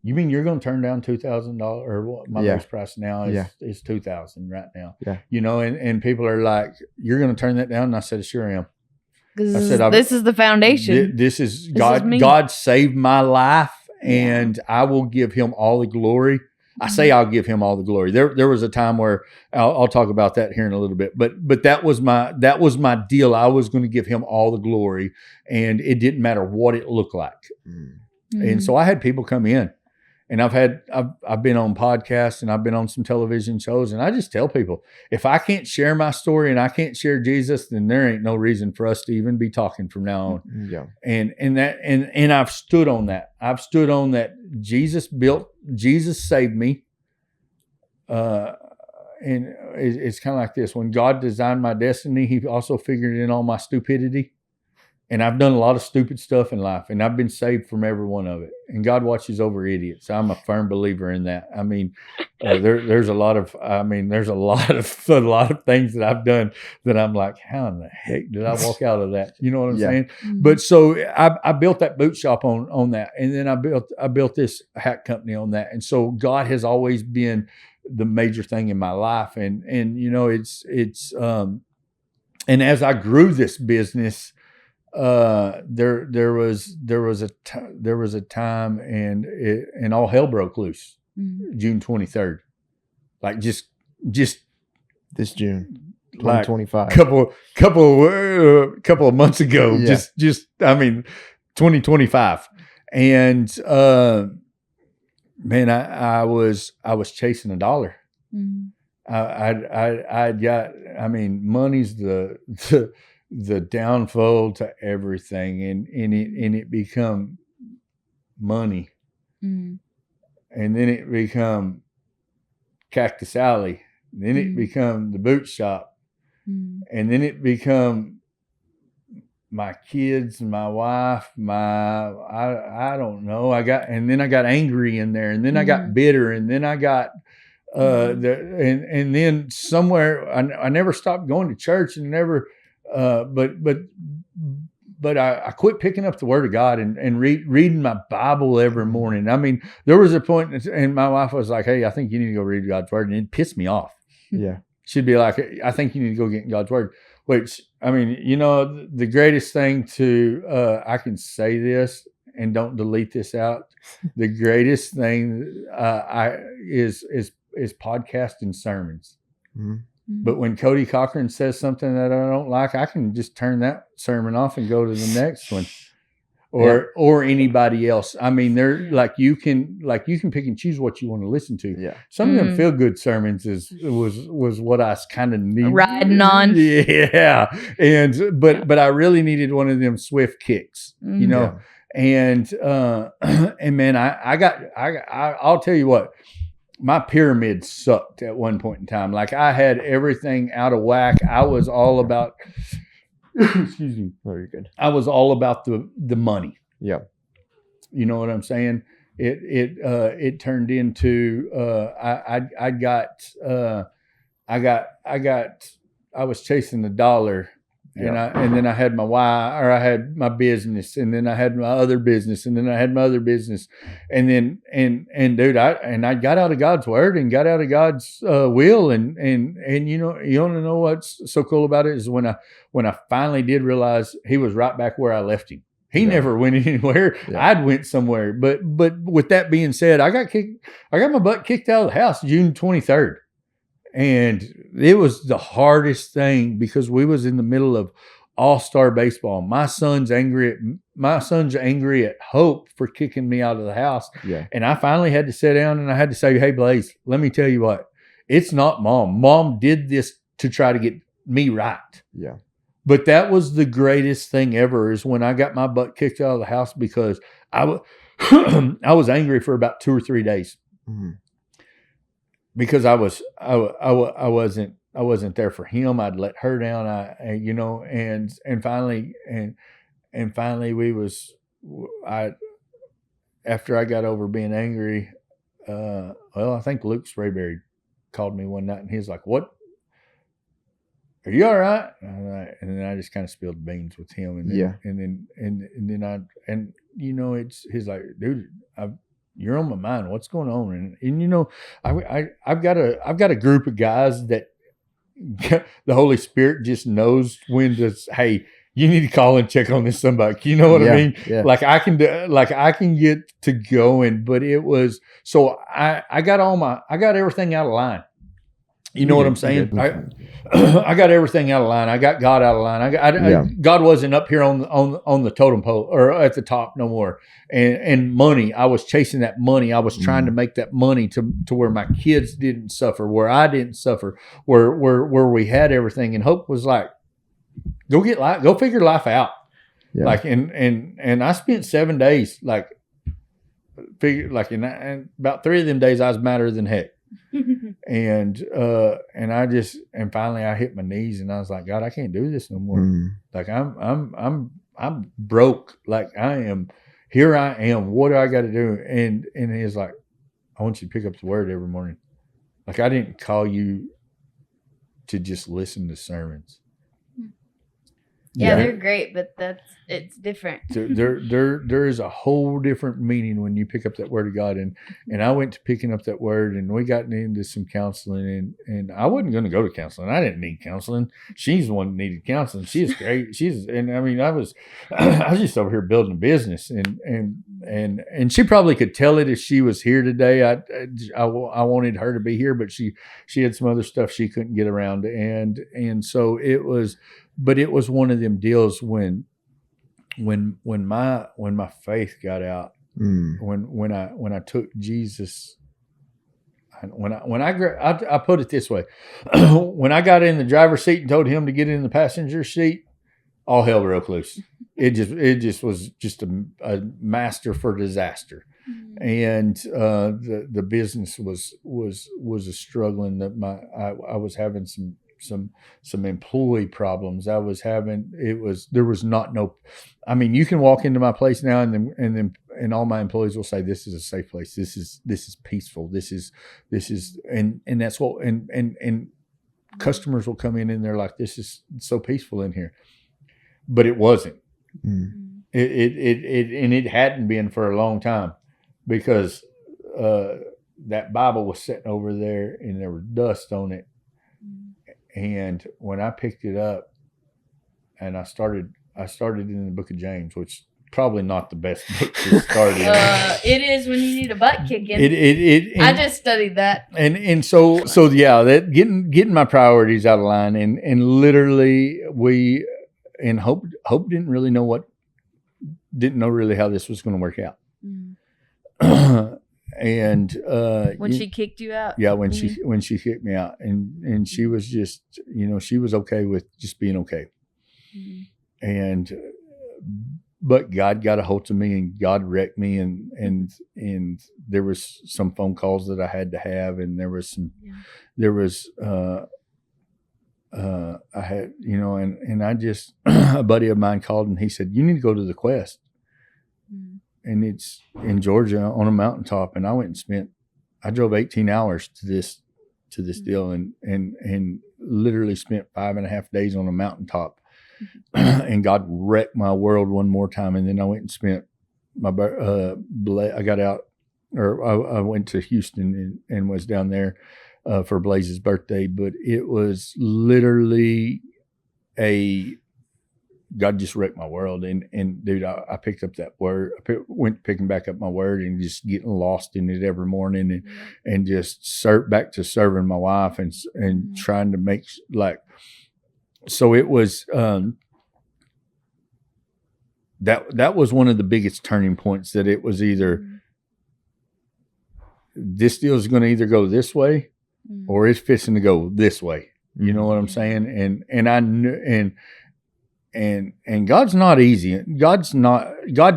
You mean you're going to turn down $2,000, or what? My base price now is $2,000 right now. Yeah. And people are like, "You're going to turn that down?" And I said, "Sure am." This is the foundation. This is God. God saved my life, and I will give Him all the glory. I say I'll give Him all the glory. There was a time where I'll talk about that here in a little bit. But that was my deal. I was going to give Him all the glory, and it didn't matter what it looked like. And so I had people come in. And I've been on podcasts, and I've been on some television shows, and I just tell people, if I can't share my story and I can't share Jesus, then there ain't no reason for us to even be talking from now on. Yeah. And I've stood on that. I've stood on that. Jesus saved me. And it's kind of like this. When God designed my destiny, He also figured in all my stupidity. And I've done a lot of stupid stuff in life, and I've been saved from every one of it. And God watches over idiots. I'm a firm believer in that. I mean, there's a lot of things that I've done that I'm like, how in the heck did I walk out of that? You know what I'm saying? But so I built that boot shop on that, and then I built this hat company on that. And so God has always been the major thing in my life. And and as I grew this business, there was a time and all hell broke loose. June 23rd, like just This June, like 2025. couple of months ago, Yeah. just 2025. And man, I was chasing a dollar. I'd got, money's the downfall to everything, and it become money, and then it become Cactus Alley, then it become the boot shop, and then it become my kids, my wife, I don't know. And then I got angry in there, and then I got bitter, and then I got and then somewhere I never stopped going to church, and never but I quit picking up the Word of God and reading my Bible every morning. I mean, there was a point, and my wife was like, "Hey, I think you need to go read God's Word," and it pissed me off. Yeah, She'd be like, "I think you need to go get in God's Word." Which, the greatest thing I can say this and don't delete this out. The greatest thing is podcasting sermons. But when Cody Cochran says something that I don't like, I can just turn that sermon off and go to the next one, or anybody else. I mean, they're like you can pick and choose what you want to listen to. Yeah, some of them feel good sermons was what I kind of needed riding on. Yeah, but I really needed one of them swift kicks, Yeah. And man, I'll tell you what. My pyramid sucked at one point in time. Like, I had everything out of whack. I was all about, excuse me. Oh, you're good. I was all about the money. Yeah. You know what I'm saying? It turned into, I was chasing the dollar. Yeah. And then I had I had my business, and then I had my other business, and then I had my other business, and then dude, I got out of God's Word and got out of God's will, and you want to know what's so cool about it is when I finally did realize He was right back where I left Him. He never went anywhere. Yeah. I'd went somewhere, but with that being said, I got my butt kicked out of the house June 23rd. And it was the hardest thing because we was in the middle of all-star baseball. My son's angry at Hope for kicking me out of the house. Yeah. And I finally had to sit down and I had to say, "Hey, Blaze, let me tell you what. It's not Mom. Mom did this to try to get me right." Yeah. But that was the greatest thing ever, is when I got my butt kicked out of the house, because I was angry for about 2 or 3 days. Mm-hmm. Because I wasn't there for him. I'd let her down. And finally after I got over being angry, I think Luke Sprayberry called me one night, and he was like, "What? Are you all right?" And then I just kind of spilled beans with him. And then he's like, "Dude, you're on my mind. What's going on?" And I've got a group of guys that the Holy Spirit just knows when to, "Hey, you need to call and check on this somebody." You know what I mean? Yeah. Like I can get to going, but it was so I got everything out of line. You know what I'm saying? I got everything out of line. I got God out of line. God wasn't up here on the totem pole or at the top no more. And money, I was chasing that money. I was trying to make that money to where my kids didn't suffer, where I didn't suffer, where we had everything. And Hope was like, go figure life out. Yeah. Like, and I spent 7 days, and about 3 of them days I was madder than heck. And finally I hit my knees and I was like, "God, I can't do this no more." Like I'm broke. Like here I am. What do I got to do? And he's like, "I want you to pick up the Word every morning." Like, I didn't call you to just listen to sermons. Yeah, Yeah. they're great, but it's different. There is a whole different meaning when you pick up that word of God, and I went to picking up that word, and we got into some counseling, and I wasn't going to go to counseling. I didn't need counseling. She's the one that needed counseling. She's great. And I mean, I was just over here building a business, and she probably could tell it if she was here today. I wanted her to be here, but she had some other stuff she couldn't get around, and so it was. But it was one of them deals when my faith got out, when I took Jesus, I put it this way, when I got in the driver's seat and told him to get in the passenger seat, all hell broke loose. It just was just a master for disaster. And the business was a struggling. That I was having some employee problems. I was having, there was not no, I mean, you can walk into my place now and all my employees will say, this is a safe place. This is peaceful. This is, and that's what, and customers will come in and they're like, this is so peaceful in here, but it wasn't. It hadn't been for a long time, because that Bible was sitting over there and there was dust on it. And when I picked it up and I started in the book of James, which probably not the best book to start in. It is when you need a butt kicking. I just studied that. And so yeah, that getting my priorities out of line, and literally Hope didn't know really how this was going to work out. And when she kicked you out, yeah, when she kicked me out, and she was just, she was okay with just being okay. And but God got a hold of me, and God wrecked me, and there was some phone calls that I had to have, and there was I had, and I just a buddy of mine called, and he said, you need to go to the Quest. And it's in Georgia on a mountaintop. And I went and I drove 18 hours to this deal, and literally spent 5.5 days on a mountaintop. And God wrecked my world one more time. And then I went and spent I got out, or I went to Houston and was down there for Blaze's birthday. But it was literally God just wrecked my world. And dude, I picked up that word. Went picking back up my word and just getting lost in it every morning, and just back to serving my wife and trying to make, like, so it was, that was one of the biggest turning points, that it was either this deal is going to either go this way or it's fixing to go this way. You know what I'm saying? And I knew, and God's not easy. God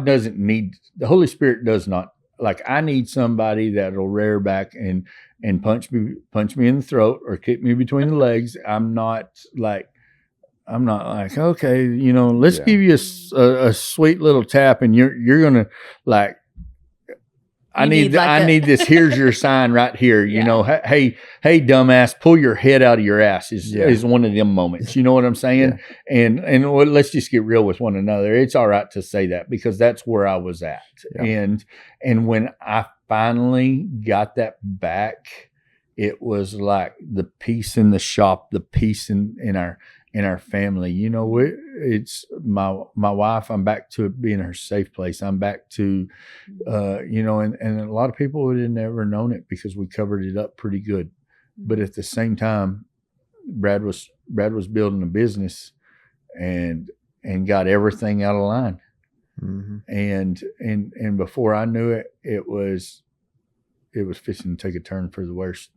doesn't need, the Holy Spirit does not, like, I need somebody that'll rear back and punch me in the throat or kick me between the legs. I'm not like, okay, let's give you a sweet little tap, and you're gonna, like, I need this. Here's your sign right here. Hey, dumbass, pull your head out of your ass is one of them moments. You know what I'm saying? Yeah. And let's just get real with one another. It's all right to say that, because that's where I was at. Yeah. And when I finally got that back, it was like the peace in the shop, the peace in our family. It's my wife. I'm back to being her safe place. I'm back to, and a lot of people would have never known it, because we covered it up pretty good. But at the same time, Brad was building a business and got everything out of line. And before I knew it, it was fixing to take a turn for the worst.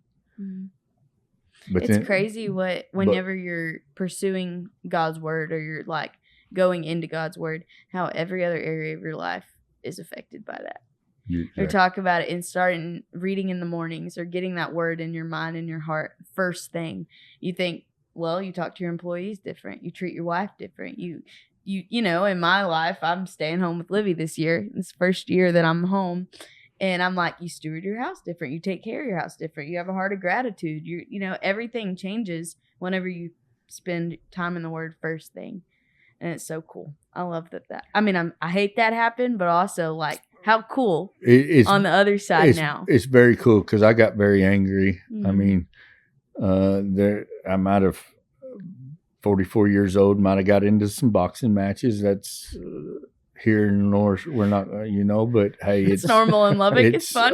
But it's crazy whenever you're pursuing God's word, or you're like going into God's word, how every other area of your life is affected by that. Exactly. Or talk about it in starting reading in the mornings, or getting that word in your mind and your heart first thing. You think, well, you talk to your employees different. You treat your wife different. You in my life, I'm staying home with Livy this year. It's the first year that I'm home. And I'm like, you steward your house different. You take care of your house different. You have a heart of gratitude. Everything changes whenever you spend time in the word first thing. And it's so cool. I love that. I mean, I hate that happened, but also like how cool It's on the other side it's, now. It's very cool because I got very angry. I Mhm. mean, I might have 44 years old, might have got into some boxing matches. That's here in the north. We're not, but hey, It's normal in Lubbock. It's fun.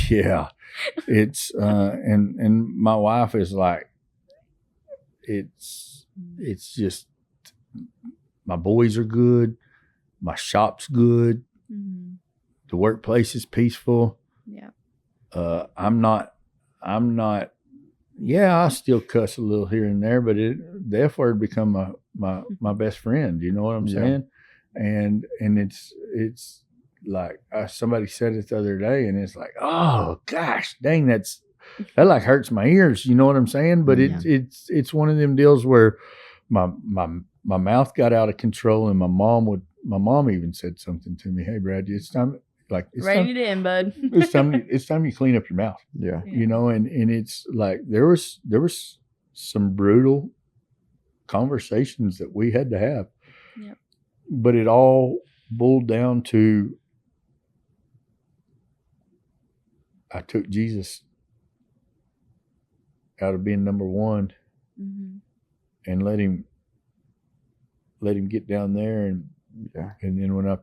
Yeah, it's and my wife is like, it's just, my boys are good, my shop's good, Mhm. the workplace is peaceful. Yeah. I'm not. Yeah, I still cuss a little here and there, but the F word become my best friend. You know what I'm Yeah. saying? And it's like somebody said it the other day, and it's like, oh gosh, dang, that like hurts my ears. You know what I'm saying? But Yeah. it's one of them deals where my mouth got out of control, and my mom even said something to me. Hey, Brad, it's time. Like it's Rein time, it in, bud. it's time you clean up your mouth. Yeah. You know, and it's like there was some brutal conversations that we had to have. Yep. But it all boiled down to, I took Jesus out of being number one, Mhm. and let him get down there, and then when I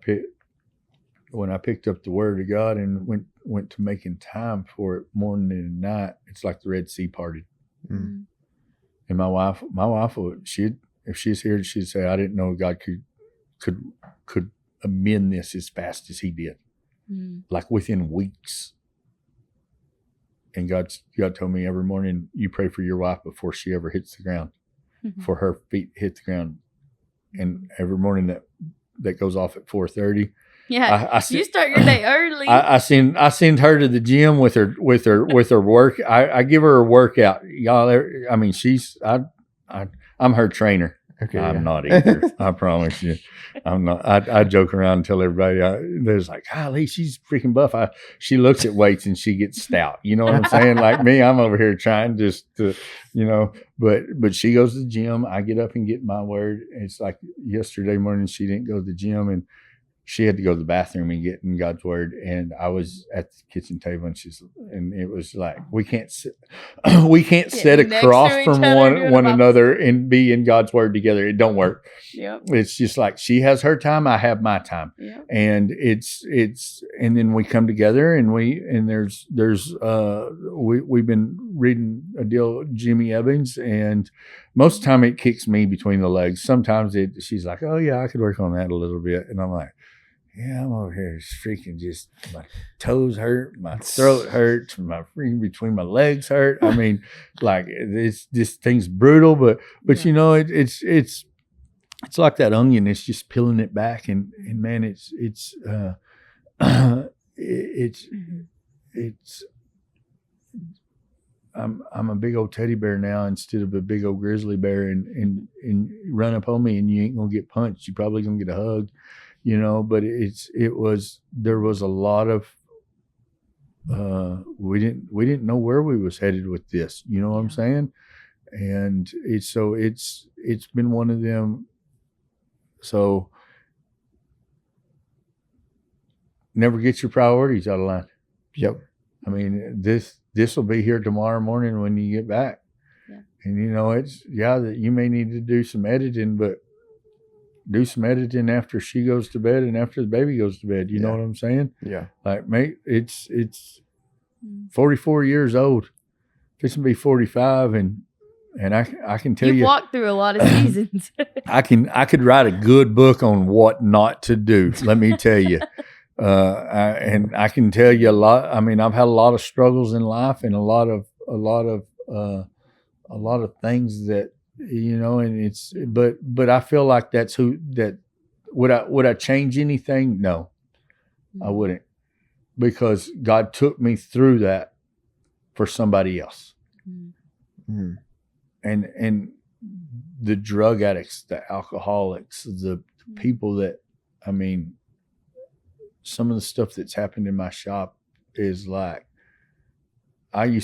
picked up the Word of God and went to making time for it morning and night, it's like the Red Sea parted. Mm. And my wife, if she's here, she'd say, I didn't know God could amend this as fast as He did, like within weeks. And God told me every morning, you pray for your wife before she ever hits the ground, before her feet hit the ground. And every morning that goes off at 4:30. Yeah, you start your day early. I send her to the gym with her work. I give her a workout, y'all. I mean, I'm her trainer. Okay, I'm not either. I promise you, I'm not. I joke around and tell everybody. There's like, golly, she's freaking buff. She looks at weights and she gets stout. You know what I'm saying? Like me, I'm over here trying just to, But she goes to the gym. I get up and get my word. It's like yesterday morning, she didn't go to the gym, and she had to go to the bathroom and get in God's word. And I was at the kitchen table, and it was like, we can't sit across from one another and be in God's word together. It don't work. Yep. It's just like, she has her time, I have my time. Yep. And and then we come together, and we've been reading a deal, Jimmy Evans, and most of the time it kicks me between the legs. Sometimes she's like, oh yeah, I could work on that a little bit. And I'm like, yeah, I'm over here freaking just, my toes hurt, my throat hurts, my freaking between my legs hurt. I mean, like, this thing's brutal, but yeah. It's like that onion. It's just peeling it back, and man, it's I'm a big old teddy bear now instead of a big old grizzly bear, and you run up on me and you ain't gonna get punched. You're probably gonna get a hug. But there was a lot of, we didn't know where we was headed with this, you know what I'm saying? And it's been one of them. So never get your priorities out of line. Yep. I mean, this will be here tomorrow morning when you get back. Yeah. And that you may need to do some editing, but do some editing after she goes to bed and after the baby goes to bed. You know what I'm saying? Yeah. Like, mate, it's 44 years old. It's gonna be 45, and I can tell You've walked through a lot of seasons. I could write a good book on what not to do. Let me tell you. And I can tell you a lot. I mean, I've had a lot of struggles in life, and a lot of things that, and but I feel like would I change anything? No, I wouldn't, because God took me through that for somebody else. Mm. And the drug addicts, the alcoholics, the people that, I mean, some of the stuff that's happened in my shop is like, I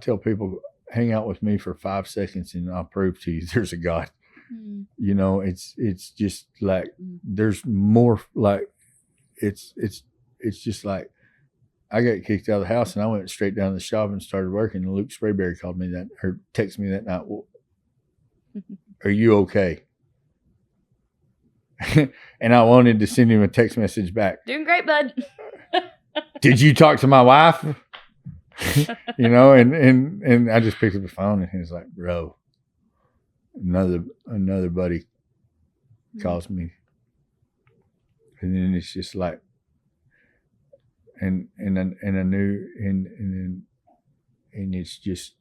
tell people, hang out with me for 5 seconds and I'll prove to you there's a God. You know, it's just like there's more. Like it's just like I got kicked out of the house and I went straight down to the shop and started working. And Luke Sprayberry called me or texted me that night. Well, are you okay? And I wanted to send him a text message back. Doing great, bud. Did you talk to my wife? You know, and I just picked up the phone and he was like, bro, another buddy calls me. And then it's just like, and I knew, and it's just,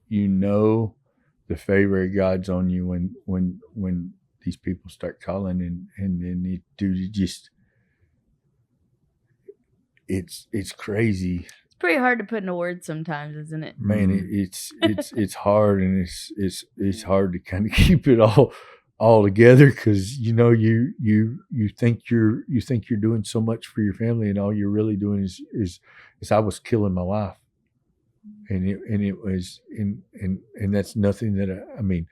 you know, the favor of God's on you when these people start calling and then it just, it's crazy. It's pretty hard to put into words sometimes, isn't it? Man, it's hard, and it's hard to kind of keep it all together because you know you think you're doing so much for your family, and all you're really doing is I was killing my wife, and it was and that's nothing that I mean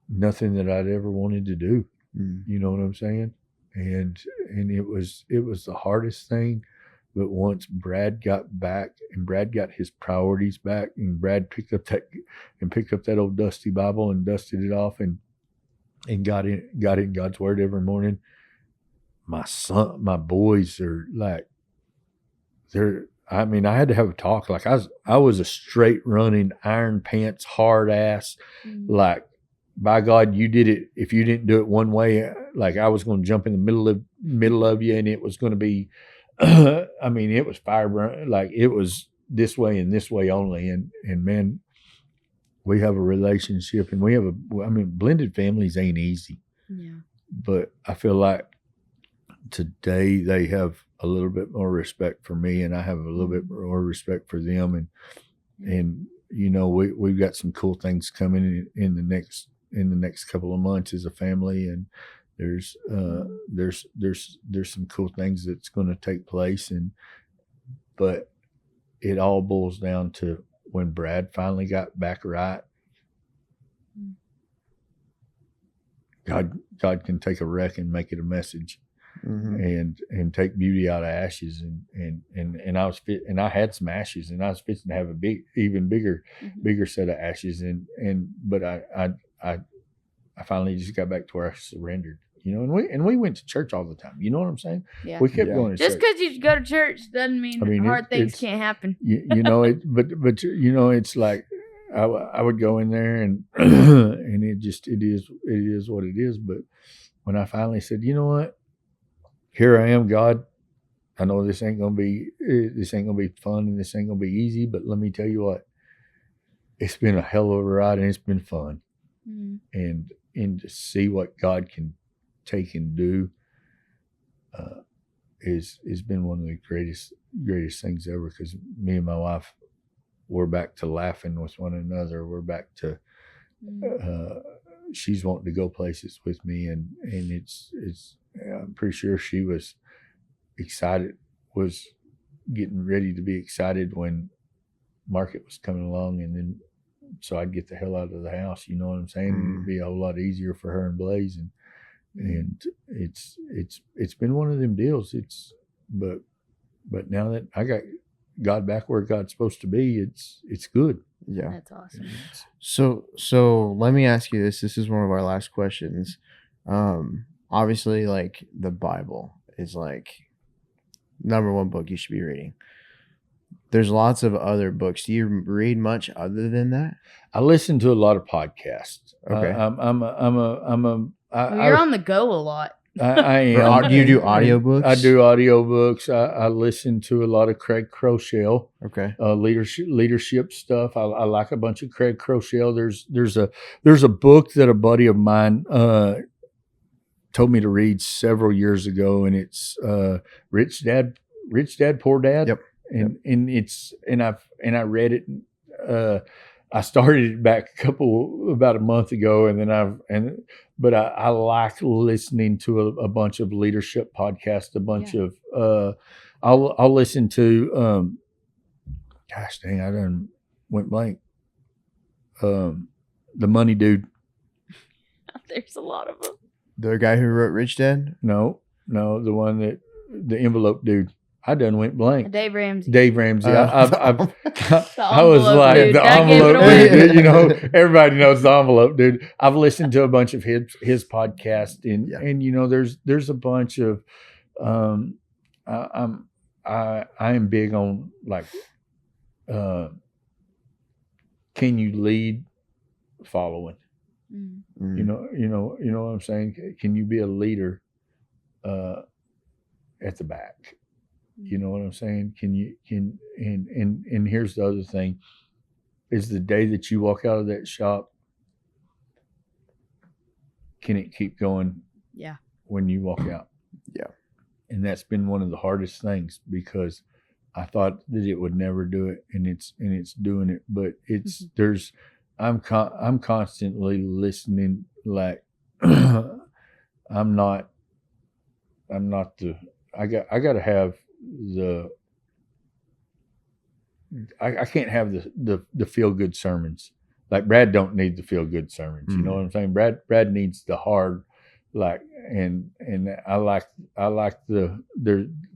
nothing that I'd ever wanted to do. You know what I'm saying? And it was the hardest thing. But once Brad got back and Brad got his priorities back and Brad picked up that old dusty Bible and dusted it off and got in God's word every morning, my boys are like, I had to have a talk. Like I was a straight running iron pants, hard ass, like, by God, you did it. If you didn't do it one way, like I was going to jump in the middle of you and it was going to be, it was fire, like it was this way and this way only. And man, we have a relationship and we have blended families ain't easy. Yeah. But I feel like today they have a little bit more respect for me and I have a little bit more respect for them. And you know, we've got some cool things coming in the next couple of months as a family, and there's some cool things that's going to take place, but it all boils down to when Brad finally got back right. God can take a wreck and make it a message, and take beauty out of ashes, and I was fit, and I had some ashes, and I was fixing to have a even bigger set of ashes, but I finally just got back to where I surrendered, you know, and we went to church all the time. You know what I'm saying? Yeah. We kept going to just church. Just because you go to church doesn't mean hard things can't happen. You know, but you know, it's like I would go in there and and it is what it is. But when I finally said, you know what, here I am, God. I know this ain't gonna be fun and this ain't gonna be easy, but let me tell you what, it's been a hell of a ride and it's been fun. And to see what God can take and do is been one of the greatest things ever, because me and my wife, we're back to laughing with one another. We're back to she's wanting to go places with me, and it's I'm pretty sure she was getting ready to be excited when Market was coming along, and then so I'd get the hell out of the house, you know what I'm saying? It'd be a whole lot easier for her and Blaze, and it's been one of them deals. But now that I got God back where God's supposed to be, it's good. Yeah, that's awesome. So let me ask you this. This is one of our last questions. Obviously, like the Bible is like number one book you should be reading. There's lots of other books. Do you read much other than that? I listen to a lot of podcasts. Okay. You're on the go a lot. I am. Do you do audiobooks? I do audiobooks. I listen to a lot of Craig Crochelle. Okay. Leadership stuff. I like a bunch of Craig Crochelle. There's a book that a buddy of mine told me to read several years ago, and it's Rich Dad, Poor Dad. Yep. And I read it. I started it back about a month ago, but I like listening to a bunch of leadership podcasts, a bunch of I'll listen to gosh dang, I done went blank. The Money Dude. There's a lot of them. The guy who wrote Rich Dad? No, the one that the envelope dude. I done went blank. Dave Ramsey. Dave Ramsey. I was envelope like dude. the That gave it envelope away. dude. You know, everybody knows the envelope dude. I've listened to a bunch of his podcast, and you know, there's a bunch of I am big on like can you lead following? Mm. You know what I'm saying? Can you be a leader at the back? You know what I'm saying? And here's the other thing is the day that you walk out of that shop, can it keep going? Yeah. When you walk out. Yeah. And that's been one of the hardest things because I thought that it would never do it, and it's doing it. But it's I'm constantly listening. Like I'm not the I got to have the I can't have the feel good sermons. Like Brad don't need the feel good sermons. You know what I'm saying? Brad needs the hard, like, and I like there,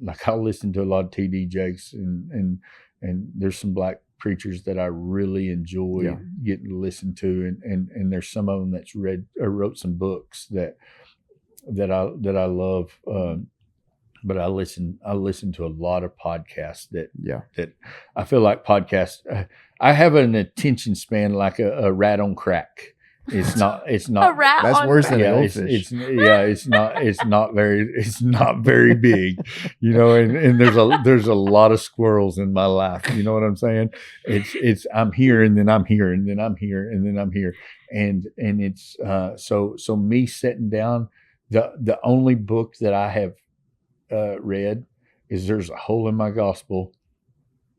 like I'll listen to a lot of TD Jakes and there's some black preachers that I really enjoy getting to listen to, and there's some of them that's read or wrote some books that I love. But I listen to a lot of podcasts that I feel like podcasts. I have an attention span like a rat on crack. It's not. A rat. That's on worse crack. than a goldfish. It's not very big, you know. And there's a lot of squirrels in my life. You know what I'm saying? It's I'm here and then I'm here and then I'm here and then I'm here, and it's so me sitting down. The only book that I have read is There's a Hole in My Gospel,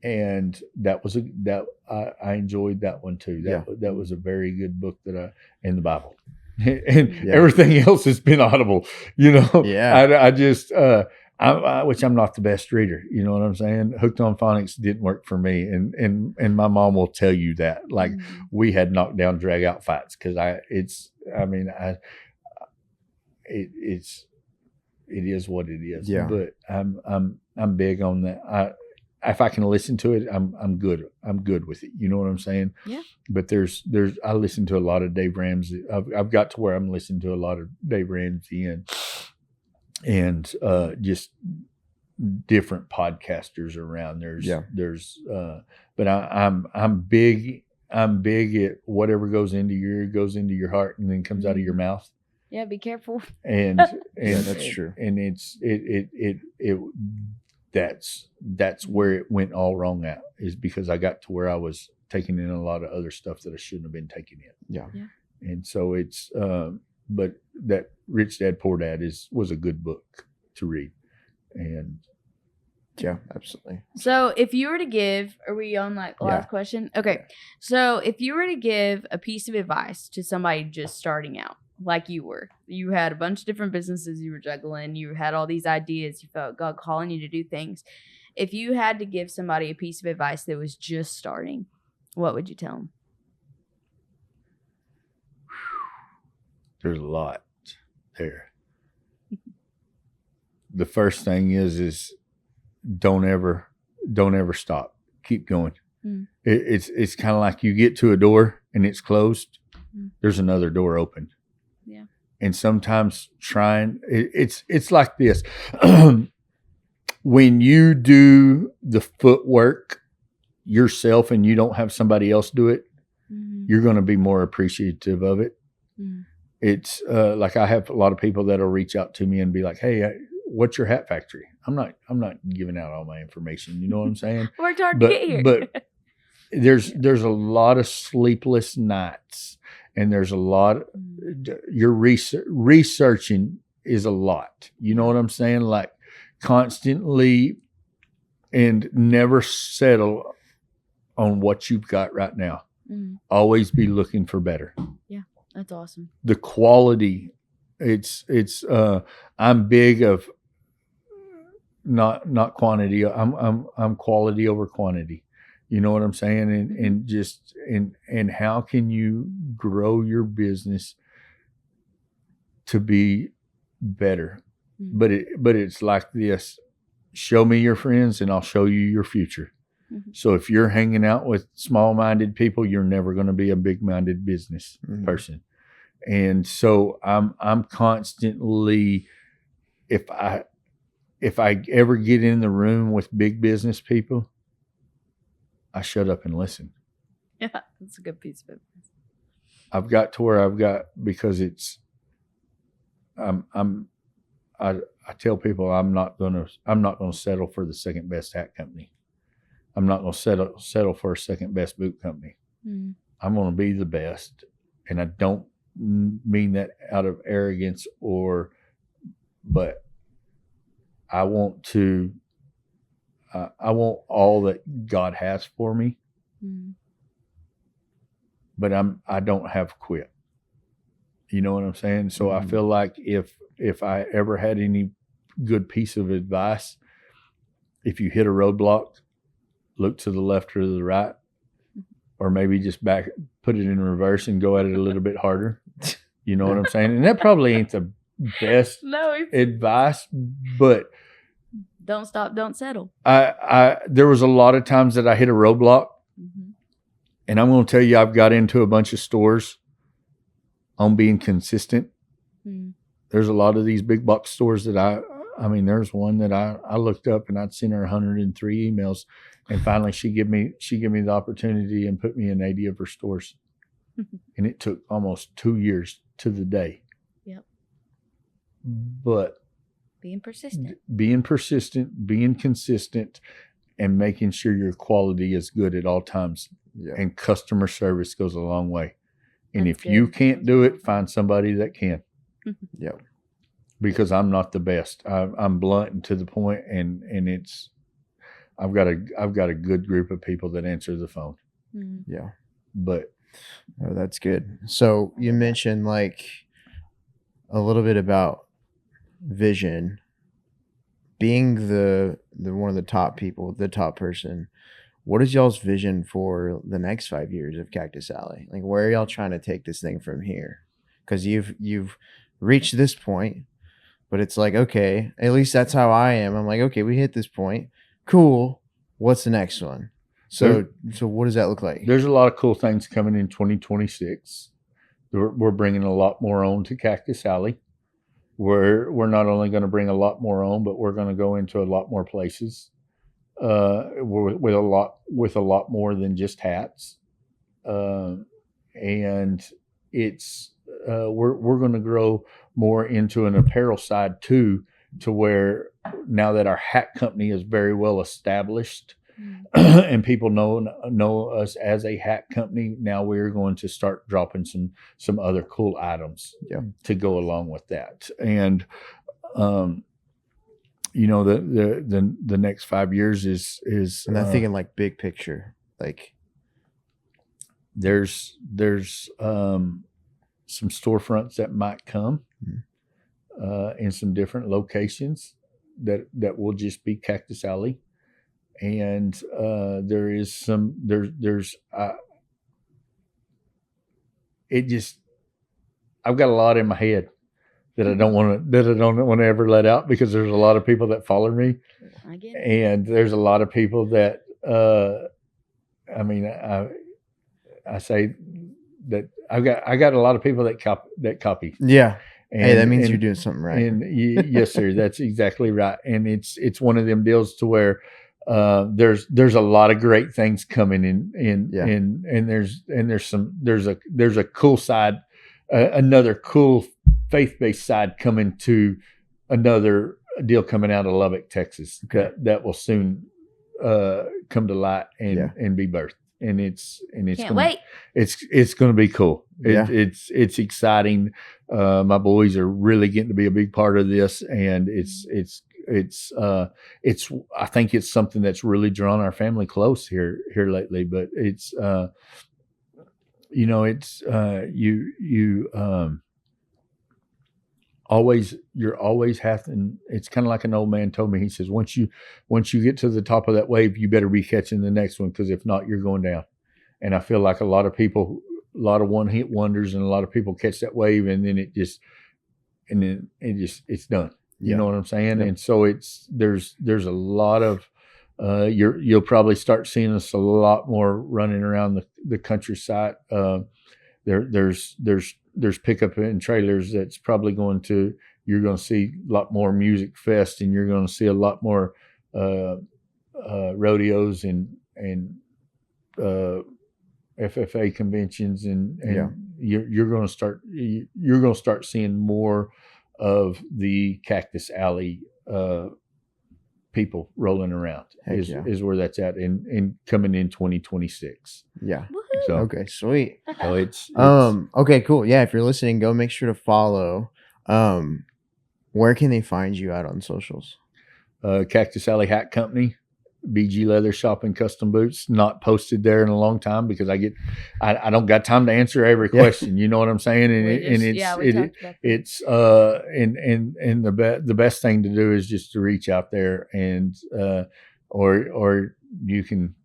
and I enjoyed that one too. That was a very good book in the Bible, and everything else has been audible. You know, I just which I'm not the best reader. You know what I'm saying? Hooked on Phonics didn't work for me, and my mom will tell you that. Like we had knockdown drag out fights because it is what it is. Yeah. But I'm big on that. If I can listen to it, I'm good. I'm good with it. You know what I'm saying? Yeah. But I listen to a lot of Dave Ramsey. I've got to where I'm listening to a lot of Dave Ramsey and just different podcasters around. But I'm big at whatever goes into your heart and then comes out of your mouth. Yeah, be careful. And that's true. And that's where it went all wrong at, is because I got to where I was taking in a lot of other stuff that I shouldn't have been taking in. Yeah. And so it's but that Rich Dad Poor Dad was a good book to read. And yeah, absolutely. So if you were to give, are we on like last question? Okay. So if you were to give a piece of advice to somebody just starting out, like you had a bunch of different businesses you were juggling, you had all these ideas, you felt God calling you to do things. If you had to give somebody a piece of advice that was just starting, what would you tell them? There's a lot there. The first thing is don't ever stop. Keep going. It's kind of like you get to a door and it's closed. There's another door open. Yeah. And sometimes it's like this. When you do the footwork yourself and you don't have somebody else do it, you're going to be more appreciative of it. It's like I have a lot of people that'll reach out to me and be like, "Hey, what's your hat factory?" I'm not giving out all my information. You know what I'm saying? Worked hard to get here. But there's a lot of sleepless nights, and there's a lot. Your researching is a lot. You know what I'm saying? Like constantly, and never settle on what you've got right now. Always be looking for better. Yeah, that's awesome. The quality, it's I'm big of not quantity. I'm quality over quantity. You know what I'm saying? And how can you grow your business to be better. Mm-hmm. But it's like this: show me your friends, and I'll show you your future. Mm-hmm. So if you're hanging out with small-minded people, you're never going to be a big-minded business person. And so I'm constantly, if I ever get in the room with big business people, I shut up and listen. Yeah, that's a good piece of advice. I've got to where I've got because it's I tell people I'm not gonna settle for the second best hat company. I'm not gonna settle for a second best boot company. Mm-hmm. I'm gonna be the best, and I don't mean that out of arrogance but I want to. I want all that God has for me, but I don't have quit. You know what I'm saying? So I feel like if I ever had any good piece of advice, if you hit a roadblock, look to the left or the right, or maybe just put it in reverse and go at it a little bit harder. You know what I'm saying? And that probably ain't the best advice, but don't stop, don't settle. There was a lot of times that I hit a roadblock, and I'm going to tell you, I've got into a bunch of stores on being consistent. There's a lot of these big box stores that I mean, there's one that I looked up and I'd sent her 103 emails, and finally she gave me the opportunity and put me in 80 of her stores. And it took almost 2 years to the day. Yep. But being persistent, being consistent, and making sure your quality is good at all times. Yeah. And customer service goes a long way. And that's if good. You can't do it, find somebody that can. Yeah. Because I'm not the best. I'm blunt and to the point, and it's I've got a good group of people that answer the phone. Yeah. But that's good. So you mentioned like a little bit about vision, being the one of the top people, the top person. What is y'all's vision for the next 5 years of Cactus Alley? Like, where are y'all trying to take this thing from here? Because you've reached this point, but it's like, okay, at least that's how I am. I'm like, okay, we hit this point. Cool. What's the next one? So what does that look like? There's a lot of cool things coming in 2026. We're bringing a lot more on to Cactus Alley. We're not only going to bring a lot more on, but we're going to go into a lot more places with a lot more than just hats. And it's we're going to grow more into an apparel side too, to where now that our hat company is very well established and people know us as a hat company, now we're going to start dropping some other cool items to go along with that. And you know, the next 5 years is and I'm thinking like big picture, like there's some storefronts that might come in some different locations that will just be Cactus Alley. And there is some I've got a lot in my head that I don't want to ever let out, because there's a lot of people that follow me. I get it. And there's a lot of people that I mean, I say that I got a lot of people that copy. Yeah. Hey, that means you're doing something right. And yes, sir, that's exactly right. And it's one of them deals to where there's a lot of great things coming in and there's a cool side, another cool faith-based side coming to another deal coming out of Lubbock, Texas. Okay. that will soon come to light and be birthed. And it's can't wait. It's going to be cool. It's exciting. My boys are really getting to be a big part of this, and it's I think it's something that's really drawn our family close here lately. But it's you know, it's you're always having. It's kind of like an old man told me. He says, once you get to the top of that wave, you better be catching the next one, because if not, you're going down. And I feel like a lot of people, a lot of one hit wonders, and a lot of people catch that wave, and then then it's done. You Yeah. know what I'm saying? Yep. And so there's a lot of you'll probably start seeing us a lot more running around the countryside. There's pickup and trailers that's probably you're going to see a lot more music fest, and you're going to see a lot more rodeos and FFA conventions, and Yeah. you're going to start seeing more of the Cactus Alley people rolling around. Heck Is yeah. is where that's at, and coming in 2026. Yeah. Woohoo. So Okay, sweet. so it's Okay, cool. Yeah, if you're listening, go make sure to follow. Where can they find you out on socials? Cactus Alley Hat Company, BG Leather Shop and Custom Boots. Not posted there in a long time because I don't got time to answer every Yeah. question. You know what I'm saying? And We talked about that. it's and the best thing to do is just to reach out there, and or you can,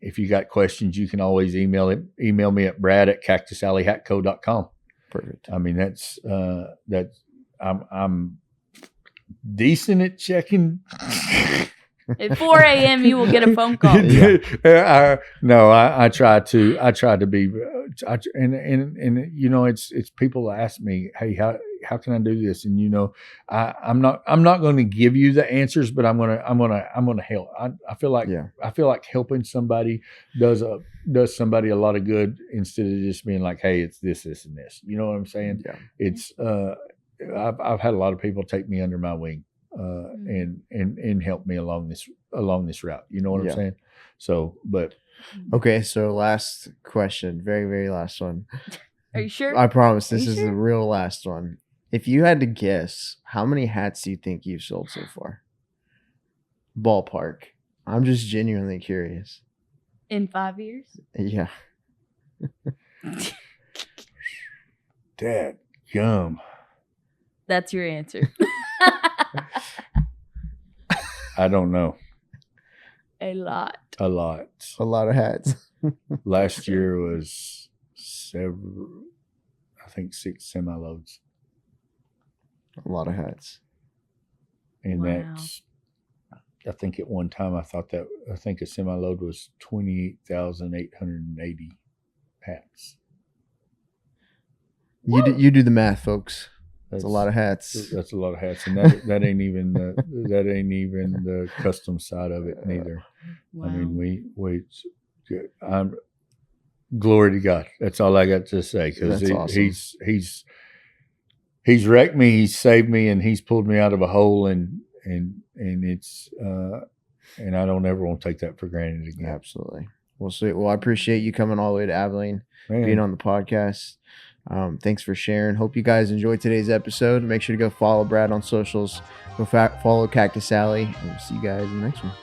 if you got questions, you can always email me at brad@cactusalleyhatco.com. Perfect. I mean, that's I'm decent at checking. At 4 a.m., you will get a phone call. No, I try to be, and you know, it's people ask me, hey, how can I do this? And you know, I'm not going to give you the answers, but I'm gonna help. I feel like helping somebody does somebody a lot of good, instead of just being like, hey, it's this, and this. You know what I'm saying? Yeah. It's I've had a lot of people take me under my wing. And help me along this route. You know what Yeah. I'm saying? So, but Okay, so last question, very, very last one. Are you sure? I promise Are this you is sure? the real last one. If you had to guess, how many hats do you think you've sold so far? Ballpark. I'm just genuinely curious. In 5 years? Yeah. Dad, gum. That's your answer. I don't know. A lot. A lot. A lot of hats. Last year was I think 6 semi-loads. A lot of hats. And Wow. that's, I think at one time I think a semi-load was 28,880 hats. You do the math, folks. That's a lot of hats. That's a lot of hats, and that ain't even the custom side of it neither. Wow. I mean, I'm glory to God. That's all I got to say, because That's awesome. he's wrecked me, he's saved me, and he's pulled me out of a hole, and it's and I don't ever want to take that for granted again. Absolutely. Well, sweet. Well, I appreciate you coming all the way to Abilene, being on the podcast. Thanks for sharing. Hope you guys enjoyed today's episode. Make sure to go follow Brad on socials. Go follow Cactus Alley, and we'll see you guys in the next one.